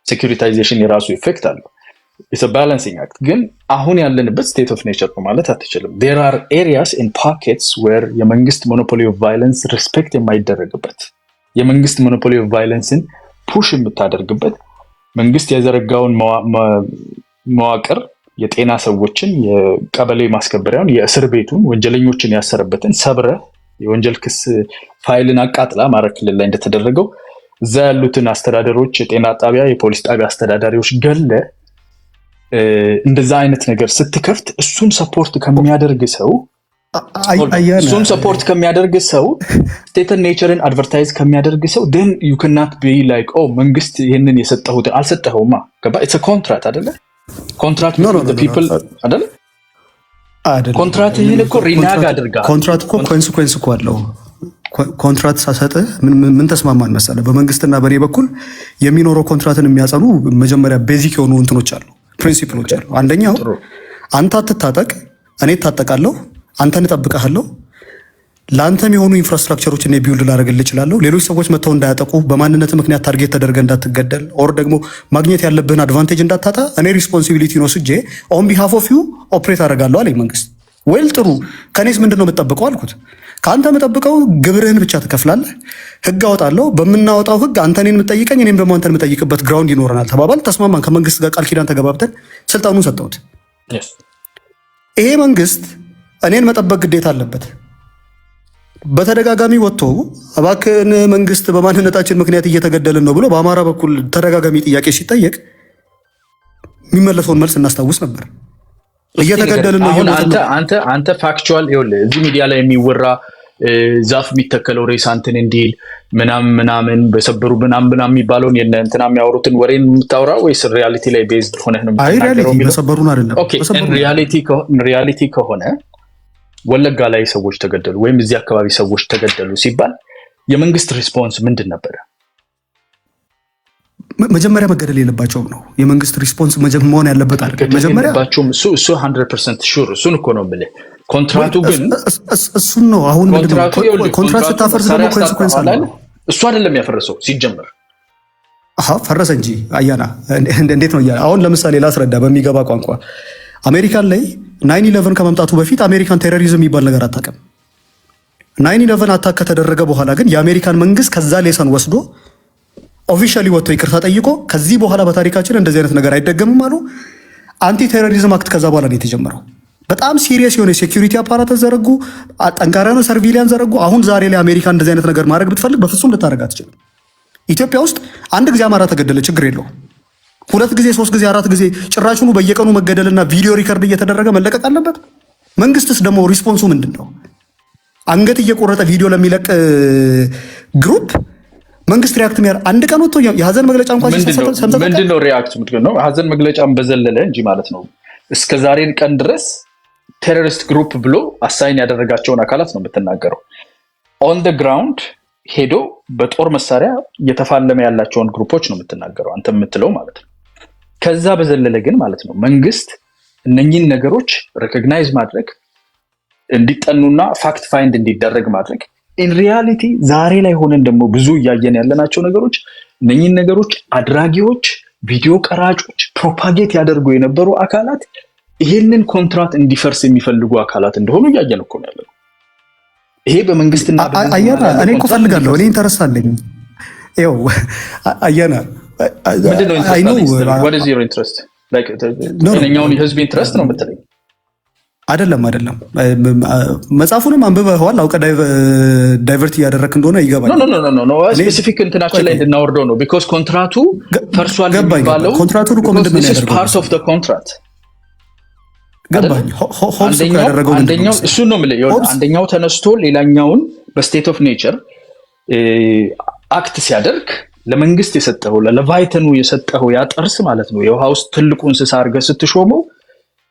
ሴኩሪታይዜሽን የራሱ ኢፌክት አለው it's a balancing act ግን አሁን ያለንበት state of nature ነው ማለት አትችልም there are areas in pockets where የመንግስት monopoly of violence respect የማይደረግበት የመንግስት monopoly of violence-ን push የምታደርግበት መንግስት ያዘረጋውን መዋቅር የጤና ሰዎችን የቀበሌ ማስከበሪያውን የእስር ቤቱን ወንጀለኞችን ያሰረበትን ሰብረ የወንጀል ክስ ፋይልን አቃጥላ ማረክልል ላይ እንደተደረገው እዛ ያሉትን አስተዳደሮች፣ የጤና ጣቢያ፣ የፖሊስ ጣቢያ አስተዳዳሪዎች ገለ እንደዛ አይነት ነገር ስትከፍት እሱን ሰፖርት ከሚያደርግ ሰው ስቴትን ኔቸርን አድቨርታይዝ ከሚያደርግ ሰው then you cannot be like መንግስት ይሄንን የሰጠሁት አልሰጠኸውማ ገባ it's a contract አይደለ contract with the people አይደለ ኮንትራት ይሄን እኮ ሪናግ አድርጋ ኮንትራት እኮ ኮንሲኩዌንስ እኮ አለው ኮንትራት ሳሰጥህ ምን ተስማማን መሰለህ በመንግስትና በኔ በኩል የሚኖረው ኮንትራትን የሚያጸኑ መጀመሪያ ቤዚክ የሆኑ እንትኖች አሉ ፕሪንሲፕሎች አሉ አንደኛው አንተ አትታጠቅ እኔ እታጠቃለሁ አንተን እጠብቅሃለሁ ለአንተም የሆኑ ኢንፍራስትራክቸሮች እኔ ቢውልድ ላደርግልህ እችላለሁ ሌሎች ሰዎች መተው እንዳያጠቁ በማንነት ምክንያት ታርጌት ተደርገህ እንዳትገደል ኦር ደግሞ ማግኘት ያለብህን አድቫንቴጅ እንዳታጣ እኔ ሪስፖንሲቢሊቲ ነው ስጄ ኦን ቢሃፍ ኦፍ ዩ ኦፕሬት አደርጋለሁ አለኝ መንግስት ወይል ጥሩ ከኔስ ምንድነው የምጠብቀው አልኩት ከአንተ የምጠብቀው ግብርህን ብቻ ትከፍላለህ ህግ አወጣለሁ በምናወጣው ህግ አንተ እኔን የምጠይቀኝ እኔም ደግሞ አንተን የምጠይቅበት ግራውንድ ይኖረናል ተባባል ተስማማን ከመንግስት ጋር ቃል ኪዳን ተገባብተን ስልጣኑን ሰጠሁት ይሄ መንግስት እኔን መጠበቅ ግዴታ አለበት በተደጋጋሚ ወጥቶ እባክህን መንግስት በማንነታችን ምክንያት እየተገደልን ነው ብሎ በአማራ በኩል ተደጋጋሚ ጥያቄ ሲጠየቅ የሚመለሰውን መልስ እናስታውስ ነበር እየተገደልን ነው አንተ ፋክቹዋል ይኸውልህ እዚህ ሚዲያ ላይ የሚወራ ዛፍ የሚተከለው ሬሳ እንትን እንዲል ምናምን በሰበሩ ምናምን የሚባለውን እንትና የሚያወሩትን ወሬን የምታወራ ወይስ ሪያሊቲ ላይ ቤዝድ ሆነህ ነው የምታወራው? በሰበሩን አይደለም። ኦኬ ሪያሊቲ ከሆነ ወለጋ ላይ ሰዎች ተገደሉ ወይም እዚህ አካባቢ ሰዎች ተገደሉ ሲባል የመንግስት ሪስፖንስ ምንድን ነበር? መጀመሪያ መገደል የለባቸውም ነው የመንግስት ሪስፖንስ መሆን ያለበት አይደል? መጀመሪያ እሱ 100% ሹር እሱን እኮ ነው የምልህ። ኮንትራቱ ግን እሱን ነው አሁን ምንድነው ኮንትራት ስታፈርስ ደግሞ ኮንሲኩዌንስ አለ። እሱ አይደለም ያፈረሰው ሲጀመር ፈረሰ እንጂ አያና እንዴት ነው አሁን ለምሳሌ ላስረዳ በሚገባ ቋንቋ አሜሪካን ላይ 9/11 ከመምጣቱ በፊት አሜሪካን ቴሮሪዝም የሚባል ነገር አታውቅም። 9/11 አታክ ከተደረገ በኋላ ግን የአሜሪካን መንግስት ከዛ ሌሰን ወስዶ ኦፊሻሊ ወጥቶ ይቅርታ ጠይቆ ከዚህ በኋላ በታሪካችን እንደዚህ አይነት ነገር አይደገምም አሉ። አንቲ ቴሮሪዝም አክት ከዛ በኋላ ነው የተጀመረው። በጣም ሲሪየስ የሆነ ሴኩሪቲ አፓራተስ ዘረጉ፣ ጠንካራ የሆነ ሰርቪሊያንስ ዘረጉ። አሁን ዛሬ ላይ አሜሪካ እንደዚህ አይነት ነገር ማድረግ ብትፈልግ በፍጹም ልታደርግ አትችልም። ኢትዮጵያ ውስጥ አንድ ጊዜ አማራ ተገደለ ችግር የለው፣ 2 ጊዜ 3 ጊዜ 4 ጊዜ ጭራሹኑ በየቀኑ መገደልና ቪዲዮ ሪከርድ እየተደረገ መለቀቅ አለበት። መንግስትስ ደግሞ ሪስፖንሱ ምንድን ነው? አንገት እየቆረጠ ቪዲዮ ለሚለቅ ግሩፕ መንግስት ሪያክት የሚያደርግ አንድ ቀን ወጥቶ የሀዘን መግለጫ እንኳን ምንድነው ሪያክት ምንድነው? ሀዘን መግለጫን በዘለለ እንጂ ማለት ነው እስከ ዛሬ ቀን ድረስ ቴሮሪስት ግሩፕ ብሎ አሳይን ያደረጋቸውን አካላት ነው የምትናገረው። ኦን ደ ግራውንድ ሄዶ በጦር መሳሪያ እየተፋለመ ያላቸውን ግሩፖች ነው የምትናገረው አንተ የምትለው ማለት ነው። ከዛ በዘለለ ግን ማለት ነው መንግስት እነኚህን ነገሮች ሪኮግናይዝ ማድረግ እንዲጠኑና ፋክት ፋይንድ እንዲደረግ ማድረግ ኢን ሪያሊቲ ዛሬ ላይ ሆነን ደግሞ ብዙ እያየን ያለናቸው ነገሮች እነኚህን ነገሮች አድራጊዎች፣ ቪዲዮ ቀራጮች፣ ፕሮፓጌት ያደርጉ የነበሩ አካላት ይሄንን ኮንትራት እንዲፈርስ የሚፈልጉ አካላት እንደሆኑ እያየን እኮ ነው ያለነው። ይሄ በመንግስትና አያና እኔ እኮ ፈልጋለሁ እኔ ኢንተረስት አለኝ። ይኸው አያና ምንድነው what is your interest like እኛውን የህዝብ ኢንትረስት ነው የምትለኝ? አይደለም መጽሐፉንም አንብበዋል አውቀህ ዳይቨርት እያደረክ እንደሆነ ይገባል። ኖ ስፔሲፊክ እንትናችን ላይ እንድናወርደው ነው ቢኮዝ ኮንትራቱ ፈርሷል የሚባለው ኮንትራቱ እኮ ምንድነው ያደረገው? ፓርት ኦፍ ዘ ኮንትራክት ገባኝ። ሆምስ ያደረገው አንደኛው እሱ ነው የምልህ። አንደኛው ተነስቶ ሌላኛውን በስቴት ኦፍ ኔቸር አክት ሲያደርግ ለመንግስት የሰጠው ለቫይተኑ የሰጠው ያ ጥርስ ማለት ነው የውሃ ውስጥ ትልቁ እንስሳ አድርገህ ስትሾመው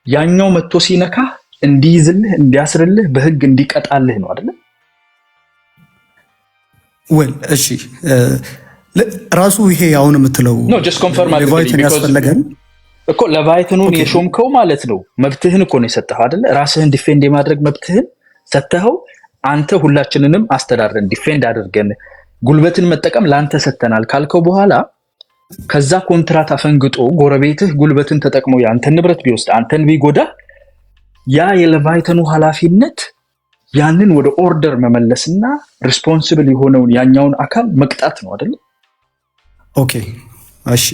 ያኛው መጥቶ ሲነካ እንዲይዝልህ እንዲያስርልህ በህግ እንዲቀጣልህ ነው አይደል? ወል እሺ ራሱ ይሄ አሁን የምትለው ነው ጀስት ኮንፈርም ለቫይተን ያስፈልገን እኮ ለቫይተኑ የሾምከው ማለት ነው መብትህን እኮ ነው የሰጠኸው አይደል? ራስህን ዲፌንድ የማድረግ መብትህን ሰጠኸው። አንተ ሁላችንንም አስተዳድረን ዲፌንድ አድርገን ጉልበትን መጠቀም ላንተ ሰተናል ካልከው በኋላ ከዛ ኮንትራት አፈንግጦ ጎረቤትህ ጉልበትን ተጠቅሞ ያንተን ንብረት ቢወስድ አንተን ቢጎዳ ያ የለቫይተኑ ኃላፊነት ያንን ወደ ኦርደር መመለስና ሪስፖንሲብል የሆነውን ያኛውን አካል መቅጣት ነው አይደል? ኦኬ እሺ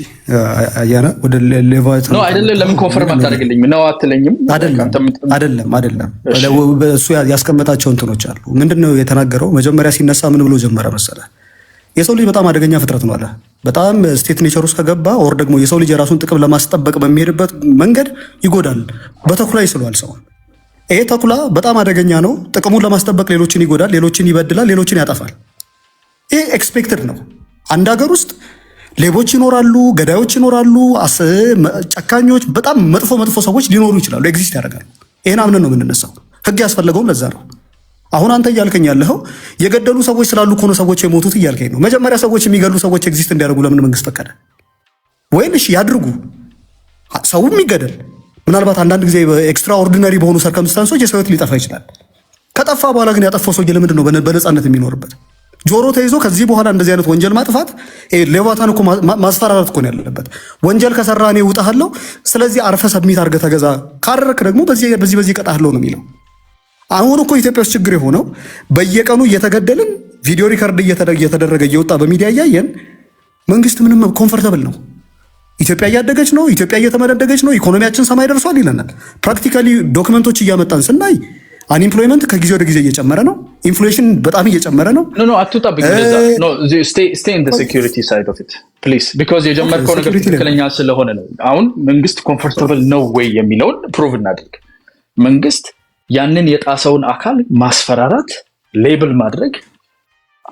አያና ወደ ሌቫይተኑ ነው አይደል? ለምን ኮንፈርም አታደርግልኝ? ነው አትለኝም? አይደለም እሱ ያስቀመጣቸው እንትኖች አሉ። ምንድነው የተናገረው? መጀመሪያ ሲነሳ ምን ብሎ ጀመረ መሰለህ? የሰው ልጅ በጣም አደገኛ ፍጥረት ነው አለ። በጣም ስቴት ኔቸር ውስጥ ከገባ ኦር ደግሞ የሰው ልጅ የራሱን ጥቅም ለማስጠበቅ በሚሄድበት መንገድ ይጎዳል። በተኩላ ይስሏል ሰው። ይሄ ተኩላ በጣም አደገኛ ነው። ጥቅሙን ለማስጠበቅ ሌሎችን ይጎዳል፣ ሌሎችን ይበድላል፣ ሌሎችን ያጠፋል። ይሄ ኤክስፔክትድ ነው። አንድ ሀገር ውስጥ ሌቦች ይኖራሉ፣ ገዳዮች ይኖራሉ፣ ጨካኞች፣ በጣም መጥፎ ሰዎች ሊኖሩ ይችላሉ፣ ኤግዚስት ያደርጋሉ። ይሄን አምነን ነው የምንነሳው። ህግ ያስፈለገውም ለዛ ነው። አሁን አንተ እያልከኝ ያለኸው የገደሉ ሰዎች ስላሉ እኮ ነው ሰዎች የሞቱት እያልከኝ ነው። መጀመሪያ ሰዎች የሚገሉ ሰዎች ኤግዚስት እንዲያደርጉ ለምን መንግስት ፈቀደ? ወይም እሺ ያድርጉ፣ ሰውም ይገደል። ምናልባት አንዳንድ ጊዜ ኤክስትራ ኦርዲነሪ በሆኑ ሰርከምስታንሶች የሰው ህይወት ሊጠፋ ይችላል። ከጠፋ በኋላ ግን ያጠፋው ሰውዬ ለምንድን ነው በነፃነት የሚኖርበት? ጆሮ ተይዞ ከዚህ በኋላ እንደዚህ አይነት ወንጀል ማጥፋት ሌባታን እኮ ማስፈራራት እኮ ነው ያለበት። ወንጀል ከሰራ እኔ እውጣለሁ፣ ስለዚህ አርፈ ሰብሚት አድርገህ ተገዛ፣ ካደረክ ደግሞ በዚህ እቀጣለሁ ነው የሚለው። አሁን እኮ ኢትዮጵያ ውስጥ ችግር የሆነው በየቀኑ እየተገደልን ቪዲዮ ሪከርድ እየተደረገ እየወጣ በሚዲያ እያየን መንግስት ምንም ኮምፎርታብል ነው። ኢትዮጵያ እያደገች ነው፣ ኢትዮጵያ እየተመነደገች ነው፣ ኢኮኖሚያችን ሰማይ ደርሷል ይለናል። ፕራክቲካሊ ዶክመንቶች እያመጣን ስናይ አንኢምፕሎይመንት ከጊዜ ወደ ጊዜ እየጨመረ ነው። ኢንፍሌሽን በጣም እየጨመረ ነው። አትውጣብኝ። ስቴይ ኢን ሴኩሪቲ ሳይድ ኦፍ ኢት ፕሊዝ ቢኮዝ የጀመርከው ነገር ትክክለኛ ስለሆነ ነው። አሁን መንግስት ኮምፎርታብል ነው ወይ የሚለውን ፕሩቭ እናድርግ። መንግስት ያንን የጣሰውን አካል ማስፈራራት፣ ሌብል ማድረግ፣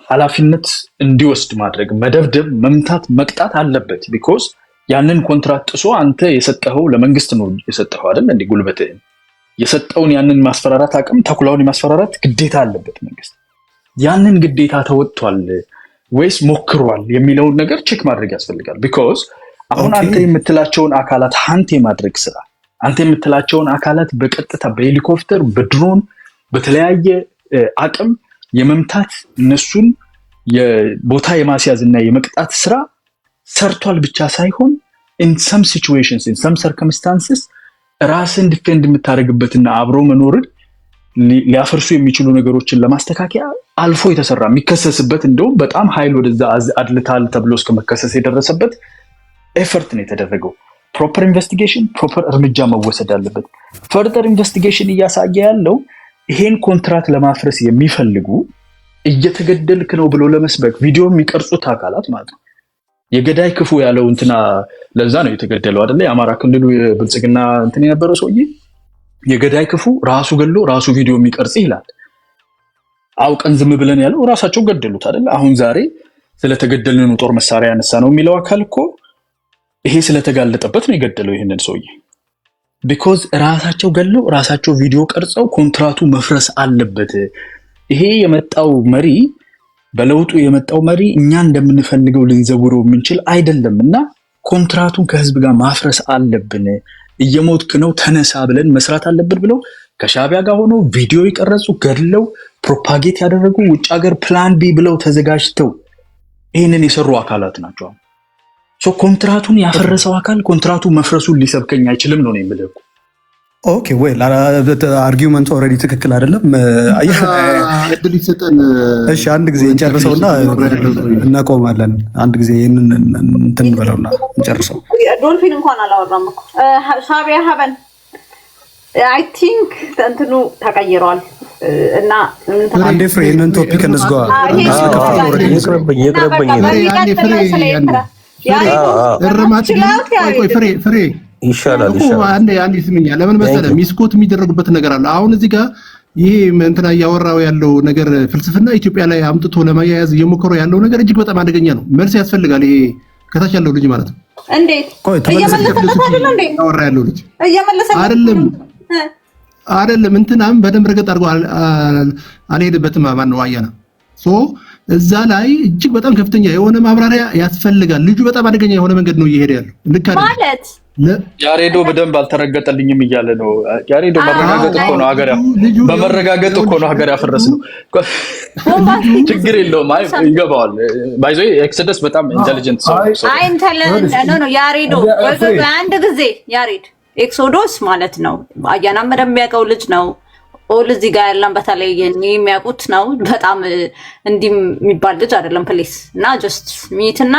ኃላፊነት እንዲወስድ ማድረግ፣ መደብደብ፣ መምታት፣ መቅጣት አለበት። ቢኮዝ ያንን ኮንትራክት ጥሶ አንተ የሰጠኸው ለመንግስት ነው የሰጠኸው አይደል? እንዲህ ጉልበትህን የሰጠውን ያንን ማስፈራራት አቅም ተኩላውን የማስፈራራት ግዴታ አለበት መንግስት። ያንን ግዴታ ተወጥቷል ወይስ ሞክሯል የሚለውን ነገር ቼክ ማድረግ ያስፈልጋል። ቢኮዝ አሁን አንተ የምትላቸውን አካላት ሀንት የማድረግ ስራ፣ አንተ የምትላቸውን አካላት በቀጥታ በሄሊኮፕተር በድሮን በተለያየ አቅም የመምታት እነሱን የቦታ የማስያዝ እና የመቅጣት ስራ ሰርቷል ብቻ ሳይሆን in some situations in some circumstances ራስን ዲፌንድ የምታደርግበትና አብሮ መኖርን ሊያፈርሱ የሚችሉ ነገሮችን ለማስተካከያ አልፎ የተሰራ የሚከሰስበት እንደውም በጣም ኃይል ወደዛ አድልታል ተብሎ እስከ መከሰስ የደረሰበት ኤፈርት ነው የተደረገው። ፕሮፐር ኢንቨስቲጌሽን፣ ፕሮፐር እርምጃ መወሰድ አለበት። ፈርደር ኢንቨስቲጌሽን እያሳየ ያለው ይሄን ኮንትራት ለማፍረስ የሚፈልጉ እየተገደልክ ነው ብሎ ለመስበክ ቪዲዮ የሚቀርጹት አካላት ማለት ነው። የገዳይ ክፉ ያለው እንትና ለዛ ነው የተገደለው አይደለ? የአማራ ክልሉ የብልጽግና እንትን የነበረው ሰውዬ የገዳይ ክፉ ራሱ ገሎ ራሱ ቪዲዮ የሚቀርጽ ይላል። አውቀን ዝም ብለን ያለው ራሳቸው ገደሉት አይደለ? አሁን ዛሬ ስለተገደልን ጦር መሳሪያ ያነሳ ነው የሚለው አካል እኮ ይሄ ስለተጋለጠበት ነው የገደለው ይሄንን ሰውዬ። ቢኮዝ ራሳቸው ገለው ራሳቸው ቪዲዮ ቀርጸው ኮንትራቱ መፍረስ አለበት። ይሄ የመጣው መሪ በለውጡ የመጣው መሪ እኛ እንደምንፈልገው ልንዘውረው የምንችል አይደለም እና ኮንትራቱን ከህዝብ ጋር ማፍረስ አለብን፣ እየሞትክ ነው ተነሳ ብለን መስራት አለብን ብለው ከሻቢያ ጋር ሆነው ቪዲዮ የቀረጹ ገድለው ፕሮፓጌት ያደረጉ ውጭ ሀገር ፕላን ቢ ብለው ተዘጋጅተው ይህንን የሰሩ አካላት ናቸው። ኮንትራቱን ያፈረሰው አካል ኮንትራቱ መፍረሱን ሊሰብከኝ አይችልም ነው የምልህ። ኦኬ ወይ አርጊውመንት ኦልሬዲ ትክክል አይደለም። እድል ይሰጠን። እሺ አንድ ጊዜ እንጨርሰውና እናቆማለን። አንድ ጊዜ ይሄንን እንትን በለውና እንጨርሰው። ዶልፊን እንኳን አላወራም እኮ ሻቢያ ሀበን አይ ቲንክ እንትኑ ተቀይሯል እና አንዴ ፍሬ ይሄንን ቶፒክ እንዝጋ። ፍሬ ይሻላል አንዴ ስምኛ። ለምን መሰለህ ሚስኮት የሚደረጉበት ነገር አለ። አሁን እዚህ ጋር ይሄ እንትና እያወራው ያለው ነገር ፍልስፍና ኢትዮጵያ ላይ አምጥቶ ለማያያዝ እየሞከረው ያለው ነገር እጅግ በጣም አደገኛ ነው። መልስ ያስፈልጋል። ይሄ ከታች ያለው ልጅ ማለት ነው። እንዴት እያወራ ያለው ልጅ አይደለም እንትናም በደንብ ረገጥ አድርጎ አልሄደበትም። ማነው አያና እዛ ላይ እጅግ በጣም ከፍተኛ የሆነ ማብራሪያ ያስፈልጋል። ልጁ በጣም አደገኛ የሆነ መንገድ ነው እየሄደ ያለው። ልክ አይደል ማለት ያሬዶ በደንብ አልተረገጠልኝም እያለ ነው። ያሬዶ መረጋገጥ እኮ ነው ሀገር በመረጋገጥ እኮ ነው ሀገር ያፈረስ ነው። ችግር የለውም። አይ ይገባዋል። ባይዞ ኤክሰደስ በጣም ኢንተሊጀንት ሰው አይ ነው ያሬዶ አንድ ጊዜ ያሬድ ኤክሶዶስ ማለት ነው። አያና መደም ያውቀው ልጅ ነው። ኦል እዚህ ጋር ያለን በተለይ የሚያውቁት ነው። በጣም እንዲህ የሚባል ልጅ አይደለም። ፕሊስ እና ጀስት ሚት እና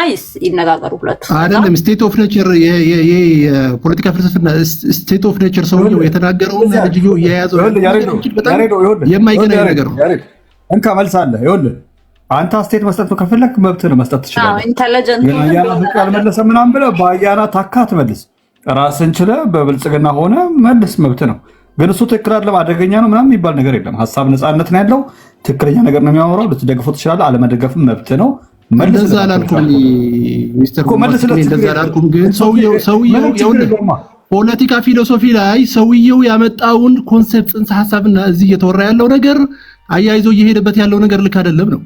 ይነጋገሩ ሁለቱ አይደለም። ስቴት ኦፍ ኔቸር የፖለቲካ ፍልስፍና ስቴት ኦፍ ኔቸር ሰውየው የተናገረውን ልጅዮ የያዘው በጣም የማይገናኝ ነገር ነው። እንካ መልስ አለ። ይኸውልህ አንተ አስተያየት መስጠት ከፈለክ መብት ነው መስጠት ትችላለህ። ኢንተለጀንት ግን አያና ህግ ያልመለሰ ምናምን ብለህ በአያና ታካ ትመልስ። ራስን ችለህ በብልጽግና ሆነ መልስ መብት ነው። ግን እሱ ትክክል አይደለም አደገኛ ነው ምናምን የሚባል ነገር የለም። ሀሳብ ነፃነት ነው ያለው። ትክክለኛ ነገር ነው የሚያወራው። ልትደግፈው ትችላለህ። አለመደገፍም መብት ነው። እንደዛ አላልኩም ሚስተር እንደዛ አላልኩም። ግን ሰውየው ፖለቲካ ፊሎሶፊ ላይ ሰውየው ያመጣውን ኮንሴፕት ጽንሰ ሐሳብና እዚህ እየተወራ ያለው ነገር አያይዞ እየሄደበት ያለው ነገር ልክ አይደለም ነው።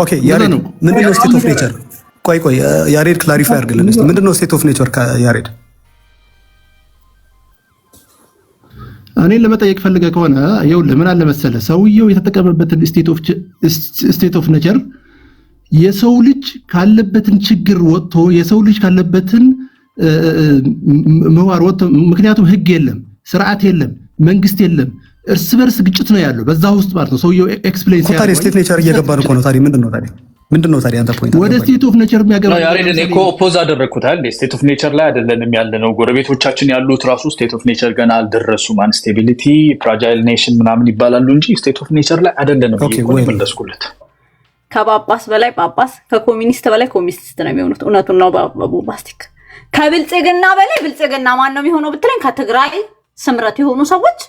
ኦኬ ያሬድ ምንድነው ስቴት ኦፍ ኔቸር? ቆይ ያሬድ ክላሪፋይ አድርግልን እስቲ ምንድነው ስቴት ኦፍ ኔቸር? ያሬድ እኔን ለመጠየቅ ፈልገህ ከሆነ ይኸውልህ ምን አለ መሰለህ ሰውየው የተጠቀመበትን ስቴት ኦፍ ኔቸር የሰው ልጅ ካለበትን ችግር ወጥቶ የሰው ልጅ ካለበትን ምህዋር ወጥቶ ምክንያቱም ህግ የለም፣ ስርዓት የለም፣ መንግስት የለም፣ እርስ በርስ ግጭት ነው ያለው በዛ ውስጥ ማለት ነው። ሰውየው ኤክስፕሌን ሲያደርግ ታዲያ ስቴት ኔቸር እየገባን እኮ ነው። ታዲያ ምንድነው ታዲያ አንተ ፖይንት ወደ ስቴት ኦፍ ኔቸር የሚያገባ ያሬድ እኔ እኮ ኦፖዝ አደረግኩት አይደል? ስቴት ኦፍ ኔቸር ላይ አይደለንም ያለ ነው። ጎረቤቶቻችን ያሉት ራሱ ስቴት ኦፍ ኔቸር ገና አልደረሱም። አንስቴቢሊቲ ፍራጃይል ኔሽን ምናምን ይባላሉ እንጂ ስቴት ኦፍ ኔቸር ላይ አይደለንም። መለስኩለት። ከጳጳስ በላይ ጳጳስ ከኮሚኒስት በላይ ኮሚኒስት ነው የሚሆኑት። እውነቱን ነው ባቦባስቲክ። ከብልጽግና በላይ ብልጽግና ማን ነው የሚሆነው ብትለኝ ከትግራይ ስምረት የሆኑ ሰዎች